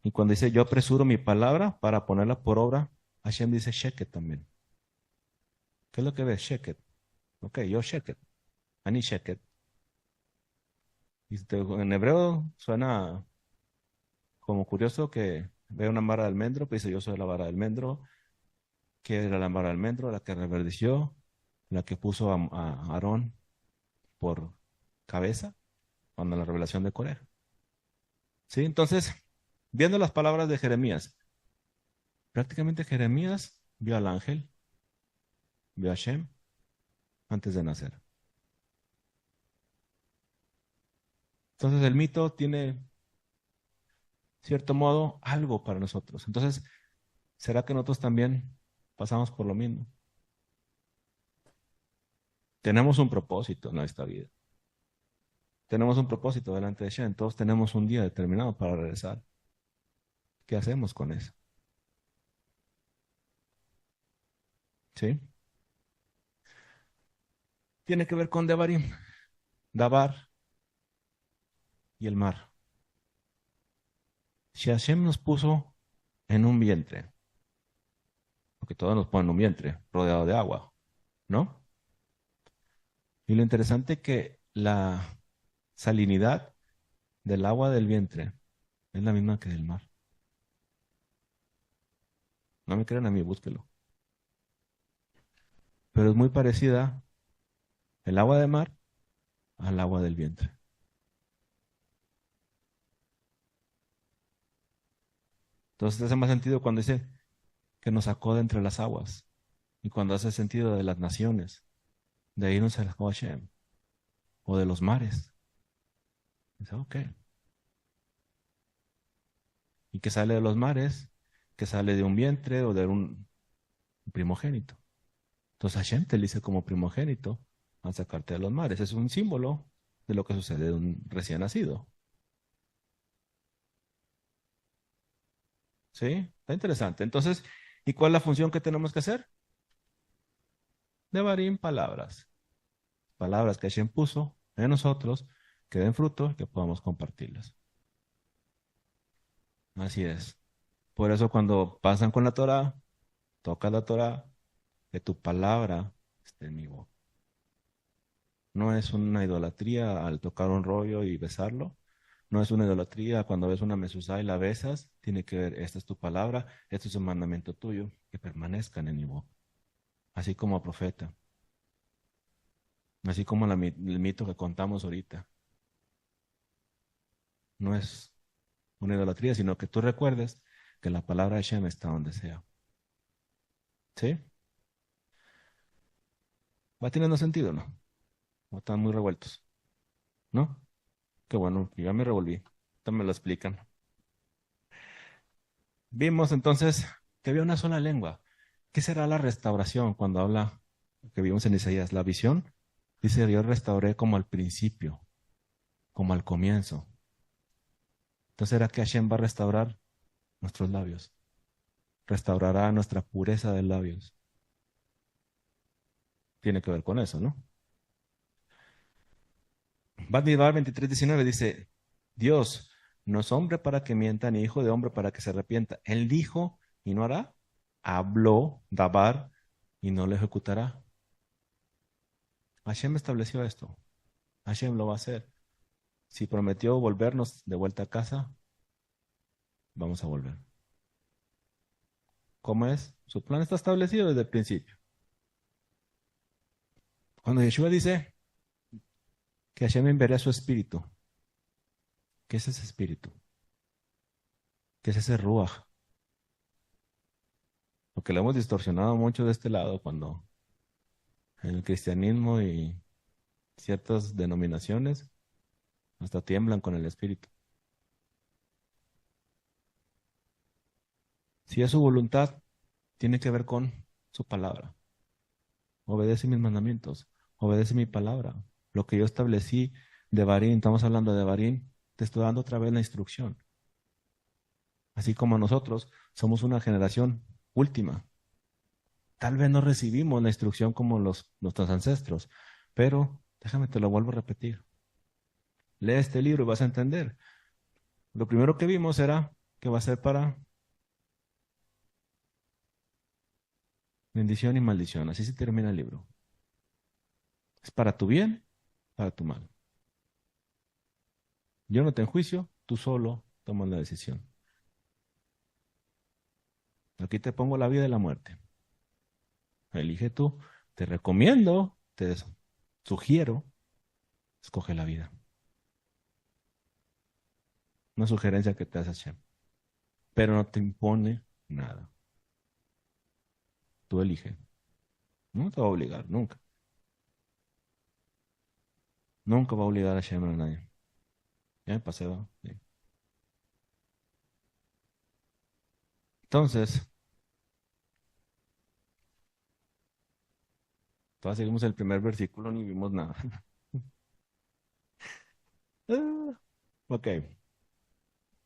Y cuando dice yo apresuro mi palabra para ponerla por obra, Hashem dice Sheket también. ¿Qué es lo que ves? Sheket. Ok, yo Sheket. Ani Sheket. En hebreo suena como curioso que ve una vara de almendro, pues dice yo soy la vara de almendro. Que era la vara de almendro? La que reverdeció, la que puso a Aarón por cabeza cuando la revelación de Coré. ¿Sí? Entonces, viendo las palabras de Jeremías, prácticamente Jeremías vio al ángel, vio a Shem antes de nacer. Entonces, el mito tiene, cierto modo, algo para nosotros. Entonces, ¿será que nosotros también pasamos por lo mismo? Tenemos un propósito en esta vida. Tenemos un propósito delante de Shem. Todos tenemos un día determinado para regresar. ¿Qué hacemos con eso? ¿Sí? Tiene que ver con Devarim, Dabar y el mar. Si Hashem nos puso en un vientre, porque todos nos ponen en un vientre rodeado de agua, ¿no? Y lo interesante es que la salinidad del agua del vientre es la misma que del mar. No me crean a mí, búsquelo. Pero es muy parecida el agua de mar al agua del vientre. Entonces hace más sentido cuando dice que nos sacó de entre las aguas y cuando hace sentido de las naciones. De ahí nos sacó Hashem. O de los mares. Dice, ok. Y que sale de los mares, que sale de un vientre o de un primogénito. Entonces Hashem te dice como primogénito al sacarte de los mares. Es un símbolo de lo que sucede de un recién nacido. ¿Sí? Está interesante. Entonces, ¿y cuál es la función que tenemos que hacer? Devarim palabras. Palabras que Hashem puso en nosotros, que den fruto y que podamos compartirlas. Así es. Por eso cuando pasan con la Torah, toca la Torah, que tu palabra esté en mi boca. No es una idolatría al tocar un rollo y besarlo. No es una idolatría cuando ves una mezuzá y la besas. Tiene que ver, esta es tu palabra, este es un mandamiento tuyo, que permanezcan en mi boca. Así como profeta. Así como el mito que contamos ahorita. No es una idolatría, sino que tú recuerdes que la palabra de Shem está donde sea. ¿Sí? ¿Va teniendo sentido, no? ¿O están muy revueltos? ¿No? Qué bueno, ya me revolví. Ahorita me lo explican. Vimos entonces que había una sola lengua. ¿Qué será la restauración cuando habla, que vimos en Isaías, la visión? Dice, yo restauré como al principio, como al comienzo. Entonces, ¿será que Hashem va a restaurar nuestros labios? Restaurará nuestra pureza de labios. Tiene que ver con eso, ¿no? Bamidbar 23:19 dice, Dios, No es hombre para que mienta, ni hijo de hombre para que se arrepienta. Él dijo y no hará. Habló, dabar, y no lo ejecutará. Hashem estableció esto. Hashem lo va a hacer. Si prometió volvernos de vuelta a casa, vamos a volver. ¿Cómo es? Su plan está establecido desde el principio. Cuando Yeshua dice que Hashem enviaría su espíritu, ¿qué es ese espíritu? ¿Qué es ese ruaj? Porque lo hemos distorsionado mucho de este lado cuando en el cristianismo y ciertas denominaciones hasta tiemblan con el espíritu. Si es su voluntad, tiene que ver con su palabra. Obedece mis mandamientos, obedece mi palabra. Lo que yo establecí de Barín, estamos hablando de Barín, te estoy dando otra vez la instrucción. Así como nosotros somos una generación última. Tal vez no recibimos la instrucción como nuestros ancestros, pero déjame te lo vuelvo a repetir. Lee este libro y vas a entender. Lo primero que vimos era que va a ser para bendición y maldición. Así se termina el libro. Es para tu bien, para tu mal. Yo no te enjuicio, tú solo tomas la decisión. Aquí te pongo la vida y la muerte. Elige tú. Te recomiendo, te sugiero, escoge la vida. Una sugerencia que te hace Hashem. Pero no te impone nada. Tú elige. No te va a obligar, nunca. Nunca va a obligar a Hashem a nadie. Ya me pasé, ¿va? Sí. Entonces, todavía seguimos el primer versículo, ni vimos nada. Ah, ok.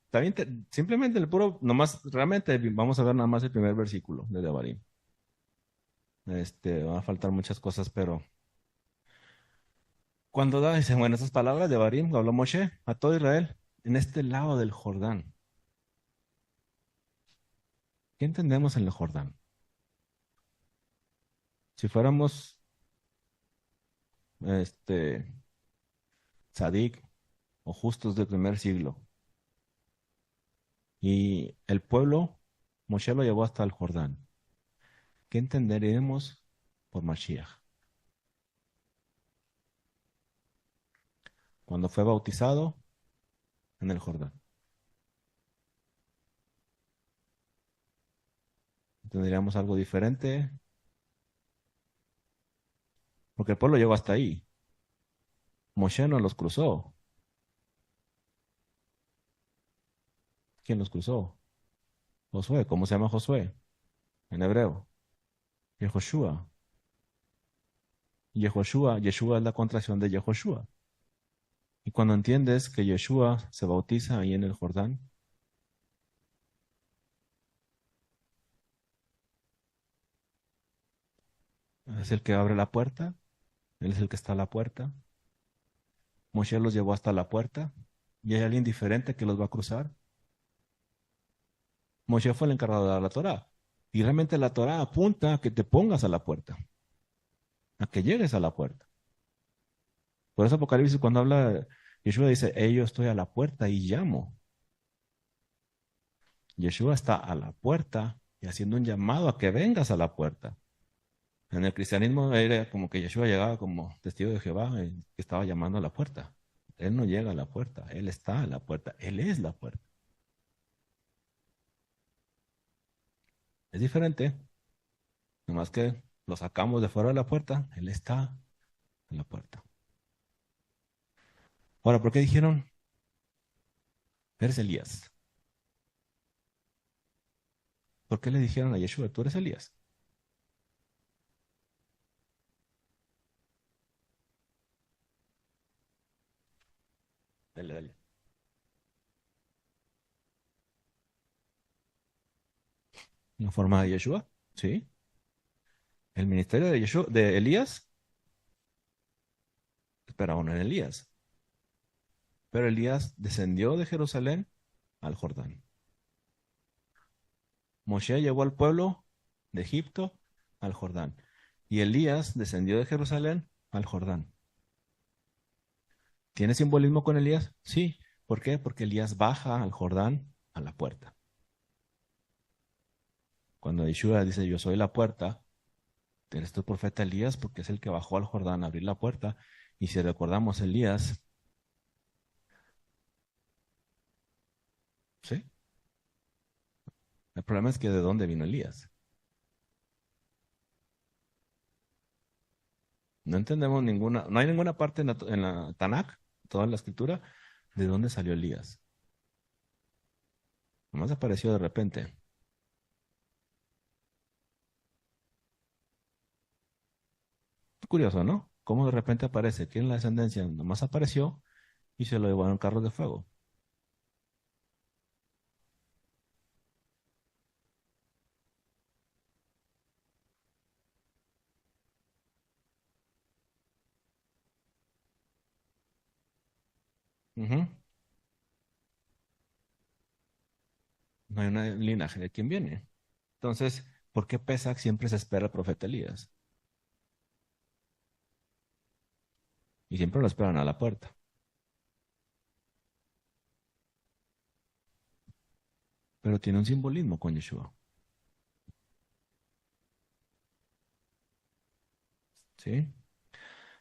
Está bien, simplemente el puro, nomás, realmente vamos a ver nada más el primer versículo de Devarim. Van a faltar muchas cosas, pero cuando dice, bueno, esas palabras de Devarim, habló Moshe a todo Israel en este lado del Jordán. ¿Qué entendemos en el Jordán? Si fuéramos, este, tzadik o justos del primer siglo, y el pueblo, Moshe lo llevó hasta el Jordán. ¿Qué entenderemos por Mashiach? Cuando fue bautizado en el Jordán. ¿Entenderíamos algo diferente? Porque el pueblo llegó hasta ahí. Moshe no los cruzó. ¿Quién los cruzó? Josué. ¿Cómo se llama Josué en hebreo? Yehoshua. Yeshua es la contracción de Yehoshua. Y cuando entiendes que Yeshua se bautiza ahí en el Jordán, es el que abre la puerta, él es el que está a la puerta. Moshe los llevó hasta la puerta y hay alguien diferente que los va a cruzar. Moshe fue el encargado de dar la Torá. Y realmente la Torá apunta a que te pongas a la puerta, a que llegues a la puerta. Por eso Apocalipsis cuando habla, Yeshua dice, yo estoy a la puerta y llamo. Yeshua está a la puerta y haciendo un llamado a que vengas a la puerta. En el cristianismo era como que Yeshua llegaba como testigo de Jehová que estaba llamando a la puerta. Él no llega a la puerta, Él está a la puerta, Él es la puerta. Es diferente, nomás que lo sacamos de fuera de la puerta, Él está en la puerta. Ahora, ¿por qué dijeron, eres Elías? ¿Por qué le dijeron a Yeshua, tú eres Elías? Dale, dale. ¿En forma de Yeshua? Sí. El ministerio de Yeshua, de Elías, espera, aún en Elías. Pero Elías descendió de Jerusalén al Jordán. Moshe llevó al pueblo de Egipto al Jordán. Y Elías descendió de Jerusalén al Jordán. ¿Tiene simbolismo con Elías? Sí. ¿Por qué? Porque Elías baja al Jordán a la puerta. Cuando Yeshua dice, yo soy la puerta, eres tu profeta Elías porque es el que bajó al Jordán a abrir la puerta. Y si recordamos, Elías, ¿sí? El problema es que ¿de dónde vino Elías? No entendemos ninguna, no hay ninguna parte en la Tanakh, toda la escritura, de dónde salió Elías. Nomás apareció de repente. Curioso, ¿no? Cómo de repente aparece. ¿Quién la descendencia? Nomás apareció y se lo llevaron carros de fuego. Ujú. No hay un linaje de quién viene. Entonces, ¿por qué Pesach siempre se espera al profeta Elías? Y siempre lo esperan a la puerta. Pero tiene un simbolismo con Yeshua. ¿Sí?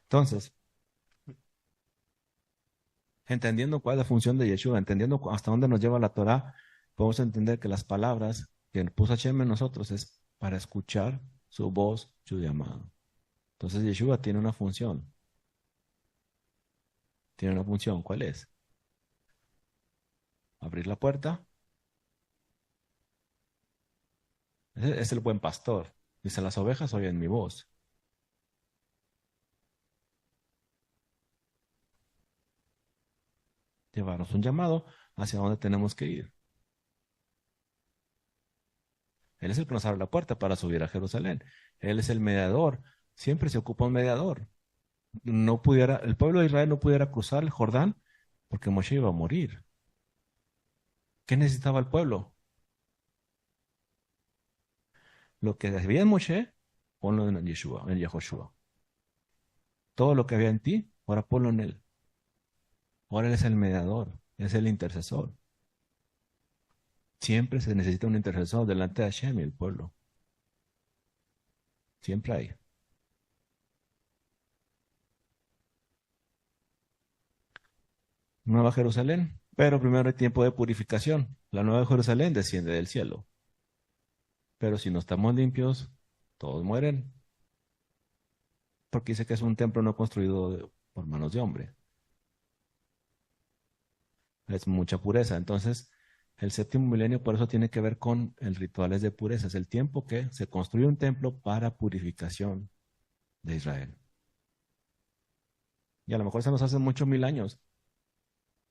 Entonces, entendiendo cuál es la función de Yeshua, entendiendo hasta dónde nos lleva la Torah, podemos entender que las palabras que puso Hashem en nosotros es para escuchar su voz, su llamado. Entonces, Yeshua tiene una función. Tiene una función. ¿Cuál es? Abrir la puerta. Ese es el buen pastor. Dice, las ovejas oyen mi voz. Llevarnos un llamado hacia dónde tenemos que ir. Él es el que nos abre la puerta para subir a Jerusalén. Él es el mediador. Siempre se ocupa un mediador. No pudiera, el pueblo de Israel no pudiera cruzar el Jordán porque Moshe iba a morir. ¿Qué necesitaba el pueblo? Lo que había en Moshe, ponlo en Yeshua, en Yehoshua. Todo lo que había en ti, ahora ponlo en él. Ahora él es el mediador, es el intercesor. Siempre se necesita un intercesor delante de Hashem y el pueblo. Siempre hay. Nueva Jerusalén, pero primero hay tiempo de purificación. La Nueva Jerusalén desciende del cielo. Pero si no estamos limpios, todos mueren. Porque dice que es un templo no construido por manos de hombre. Es mucha pureza. Entonces, el séptimo milenio por eso tiene que ver con el rituales de pureza. Es el tiempo que se construye un templo para purificación de Israel. Y a lo mejor se nos hace muchos 1000 años.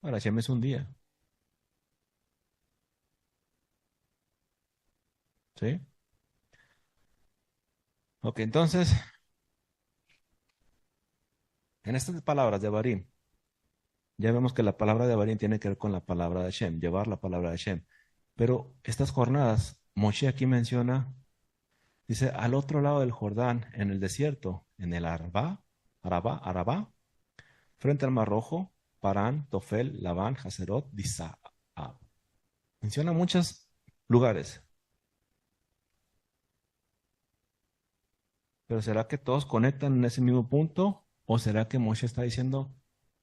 Para Hashem es un día. ¿Sí? Ok, entonces, en estas palabras de Barim, ya vemos que la palabra de Barim tiene que ver con la palabra de Hashem, llevar la palabra de Hashem. Pero estas jornadas, Moshe aquí menciona, dice, al otro lado del Jordán, en el desierto, en el Arabá, frente al Mar Rojo, Parán, Tofel, Labán, Haserot, Disab. Menciona muchos lugares. Pero ¿será que todos conectan en ese mismo punto? ¿O será que Moshe está diciendo,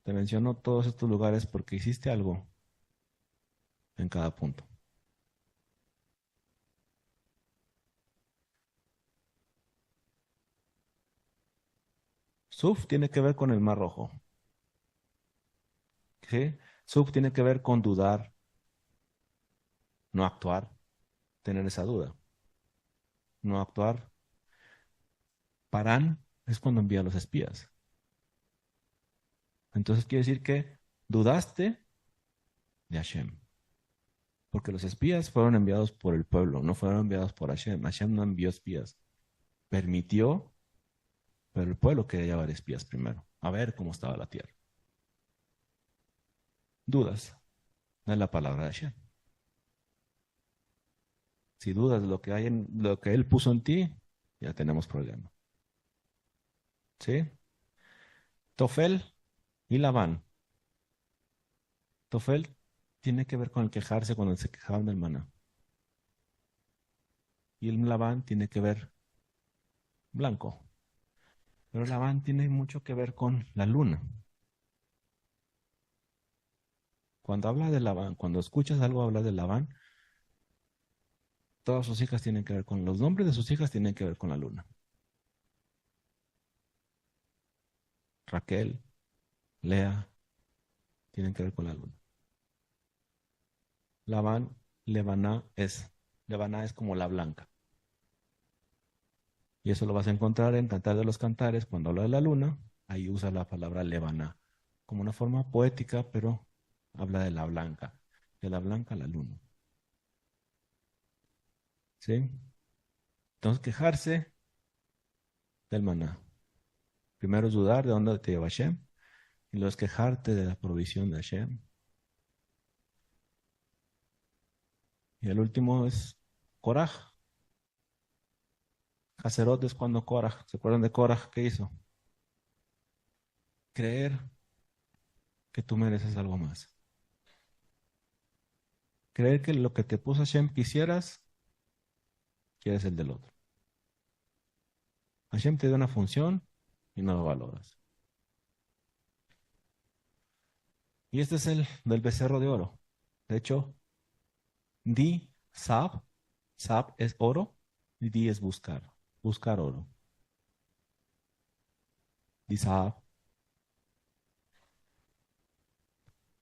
te menciono todos estos lugares porque hiciste algo en cada punto? Suf tiene que ver con el Mar Rojo. ¿Sí? Suf tiene que ver con dudar, no actuar, tener esa duda. No actuar. Parán es cuando envía a los espías. Entonces quiere decir que dudaste de Hashem. Porque los espías fueron enviados por el pueblo, no fueron enviados por Hashem. Hashem no envió espías. Permitió, pero el pueblo quería llevar espías primero, a ver cómo estaba la tierra. Dudas de la palabra de Hashem. Si dudas de lo que hay en lo que Él puso en ti, ya tenemos problema. ¿Sí? Tofel y Labán. Tofel tiene que ver con el quejarse cuando se quejaban del maná. Y el Labán tiene que ver blanco. Pero Labán tiene mucho que ver con la luna. Cuando habla de Labán, cuando escuchas algo hablar de Labán, todas sus hijas tienen que ver con, los nombres de sus hijas tienen que ver con la luna. Raquel, Lea, tienen que ver con la luna. Labán, Lebaná es como la blanca. Y eso lo vas a encontrar en Cantar de los Cantares, cuando habla de la luna, ahí usa la palabra Lebaná, como una forma poética, pero habla de la blanca la luna. ¿Sí? Entonces, quejarse del maná. Primero es dudar de dónde te lleva Hashem, y luego es quejarte de la provisión de Hashem. Y el último es Koraj. Haserot es cuando Koraj, ¿se acuerdan de Koraj? ¿Qué hizo? Creer que tú mereces algo más. Creer que lo que te puso Hashem quisieras, quieres el del otro. Hashem te dio una función y no lo valoras. Y este es el del becerro de oro. De hecho, Di, Sab es oro y Di es buscar, buscar oro. Di Sab.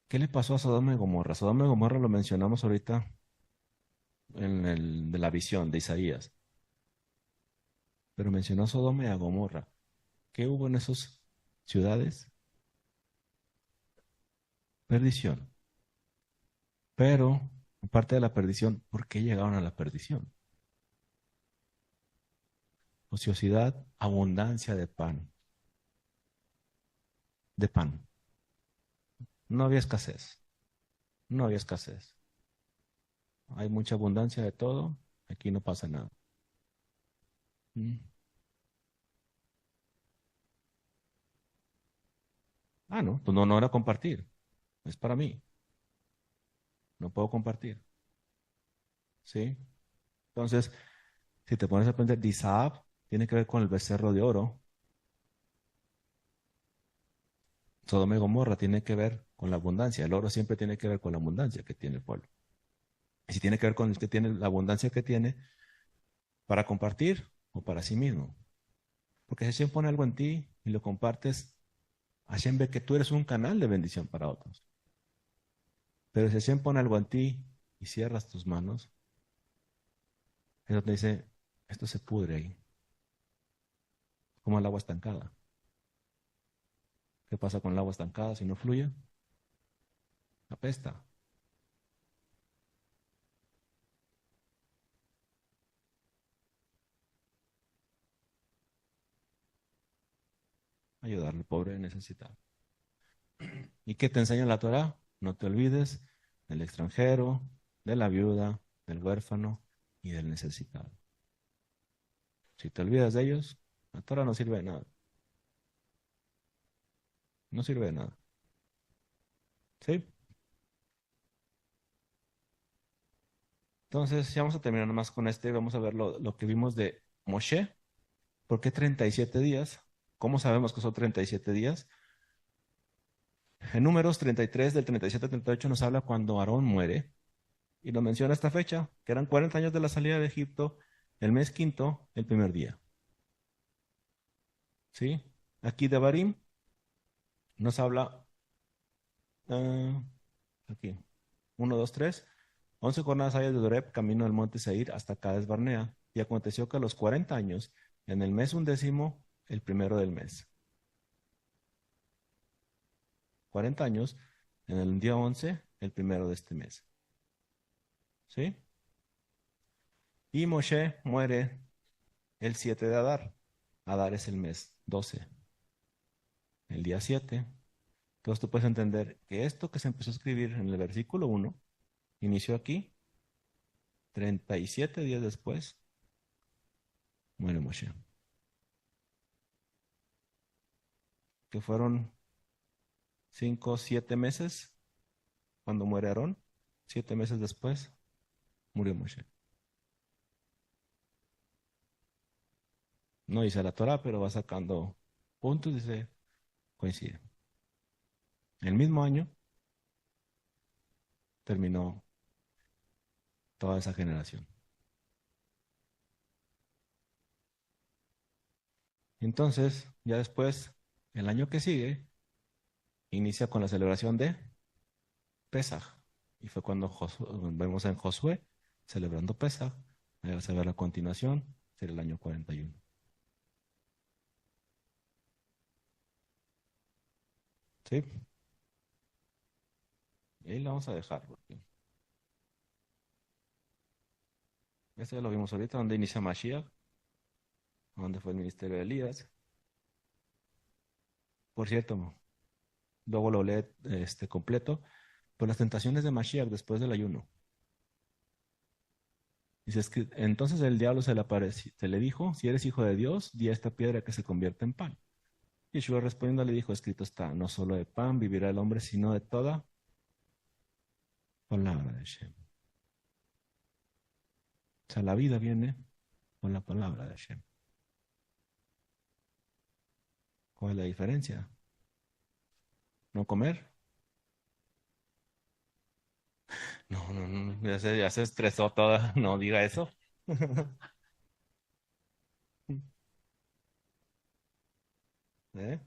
¿Qué le pasó a Sodoma y Gomorra? Sodoma y Gomorra lo mencionamos ahorita en el de la visión de Isaías. Pero mencionó a Sodoma y a Gomorra. ¿Qué hubo en esas ciudades? Perdición. Pero, aparte de la perdición, ¿por qué llegaron a la perdición? Ociosidad, abundancia de pan. De pan. No había escasez. No había escasez. Hay mucha abundancia de todo. Aquí no pasa nada. Mm. Ah, no. Pues no, no era compartir. Es para mí. No puedo compartir. ¿Sí? Entonces, si te pones a aprender, Disab tiene que ver con el becerro de oro. Sodoma y Gomorra tiene que ver con la abundancia. El oro siempre tiene que ver con la abundancia que tiene el pueblo. Y si tiene que ver con el que tiene la abundancia que tiene para compartir o para sí mismo. Porque si Hashem pone algo en ti y lo compartes, Hashem ve que tú eres un canal de bendición para otros. Pero si Hashem pone algo en ti y cierras tus manos, eso te dice, esto se pudre ahí, como el agua estancada. ¿Qué pasa con el agua estancada si no fluye? Apesta. Ayudar al pobre necesitado. ¿Y qué te enseña la Torah? No te olvides del extranjero, de la viuda, del huérfano y del necesitado. Si te olvidas de ellos, la Torah no sirve de nada. No sirve de nada. ¿Sí? Entonces, ya vamos a terminar nomás con este. Vamos a ver lo que vimos de Moshe. ¿Por qué 37 días? ¿Cómo sabemos que son 37 días? En Números 33, del 37 al 38, nos habla cuando Aarón muere. Y nos menciona esta fecha, que eran 40 años de la salida de Egipto, el mes quinto, el primer día. ¿Sí? Aquí de Barim nos habla, ah, aquí, 1, 2, 3, 11 jornadas hayas de Doreb, camino del monte Seir hasta Cades Barnea. Y aconteció que a los 40 años, en el mes undécimo, el primero del mes. 40 años, en el día 11, el primero de este mes. ¿Sí? Y Moshe muere el 7 de Adar. Adar es el mes 12, el día 7. Entonces tú puedes entender que esto que se empezó a escribir en el versículo 1 inició aquí 37 días después, muere Moshe. Que fueron 5, 7 meses cuando muere Aarón. 7 meses después, murió Moshe. No dice la Torah, pero va sacando puntos y se coincide. El mismo año terminó toda esa generación. Entonces, ya después, el año que sigue, inicia con la celebración de Pesaj. Y fue cuando vemos en Josué celebrando Pesaj. Ahí vas a ver la continuación, será el año 41. ¿Sí? Y ahí la vamos a dejar, porque este ya lo vimos ahorita, donde inicia Mashiach, donde fue el ministerio de Elías. Por cierto, luego lo lee completo, por las tentaciones de Mashiach después del ayuno. Dice, entonces el diablo se le apareció, se le dijo, si eres hijo de Dios, di a esta piedra que se convierta en pan. Yeshua respondiendo le dijo, escrito está, no solo de pan vivirá el hombre, sino de toda palabra de Hashem. O sea, la vida viene con la palabra de Hashem. ¿Cuál es la diferencia? ¿No comer? No, no, no, ya se estresó toda, no diga eso. ¿Eh?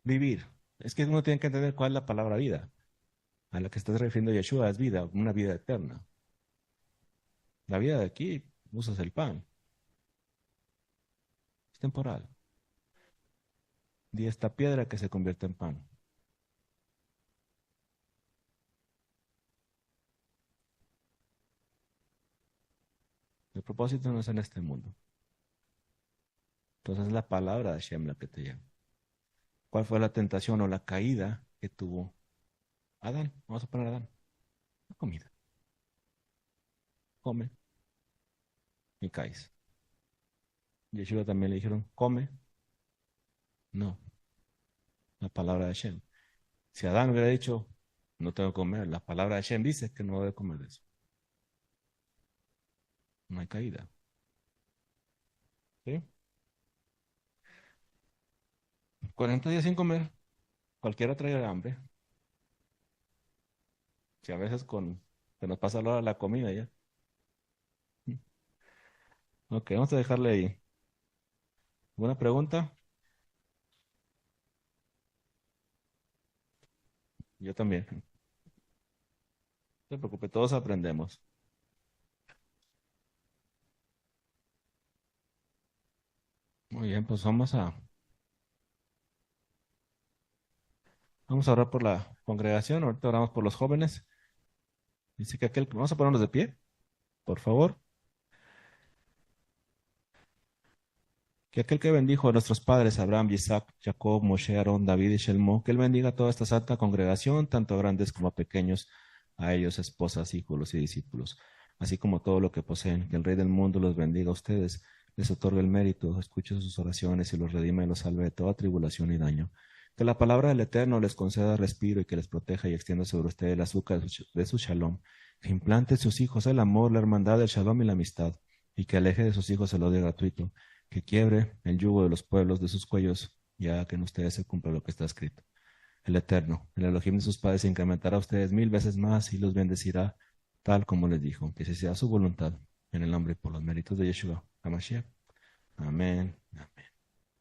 Vivir. Es que uno tiene que entender cuál es la palabra vida. A la que estás refiriendo Yeshua es vida, una vida eterna. La vida de aquí, usas el pan, es temporal. Di esta piedra que se convierte en pan. El propósito no es en este mundo. Entonces es la palabra de Hashem la que te llama. ¿Cuál fue la tentación o la caída que tuvo Adán? Vamos a poner a Adán. La comida. Come y caes. Yeshua también le dijeron, come. No, la palabra de Hashem. Si Adán hubiera dicho, no tengo que comer, la palabra de Hashem dice que no debe comer de eso. No hay caída. ¿Sí? 40 días sin comer, cualquiera trae hambre. Si a veces se nos pasa la hora de la comida ya. Ok, vamos a dejarle ahí. ¿Alguna pregunta? Yo también. No se preocupe, todos aprendemos. Muy bien, pues vamos a orar por la congregación. Ahorita oramos por los jóvenes. Dice que vamos a ponernos de pie, por favor. Que aquel que bendijo a nuestros padres, Abraham, Isaac, Jacob, Moshe, Aarón, David y Shelmo, que él bendiga a toda esta santa congregación, tanto a grandes como a pequeños, a ellos, esposas, hijos y discípulos, así como todo lo que poseen. Que el Rey del mundo los bendiga a ustedes, les otorgue el mérito, escuche sus oraciones y los redima y los salve de toda tribulación y daño. Que la palabra del Eterno les conceda respiro y que les proteja y extienda sobre ustedes el azúcar de su shalom. Que implante en sus hijos el amor, la hermandad, el shalom y la amistad, y que aleje de sus hijos el odio gratuito. Que quiebre el yugo de los pueblos de sus cuellos, y haga que en ustedes se cumpla lo que está escrito. El Eterno, el Elohim de sus padres, se incrementará a ustedes 1000 veces más y los bendecirá, tal como les dijo, que se sea su voluntad, en el nombre y por los méritos de Yeshua HaMashiach. Amén. Amén.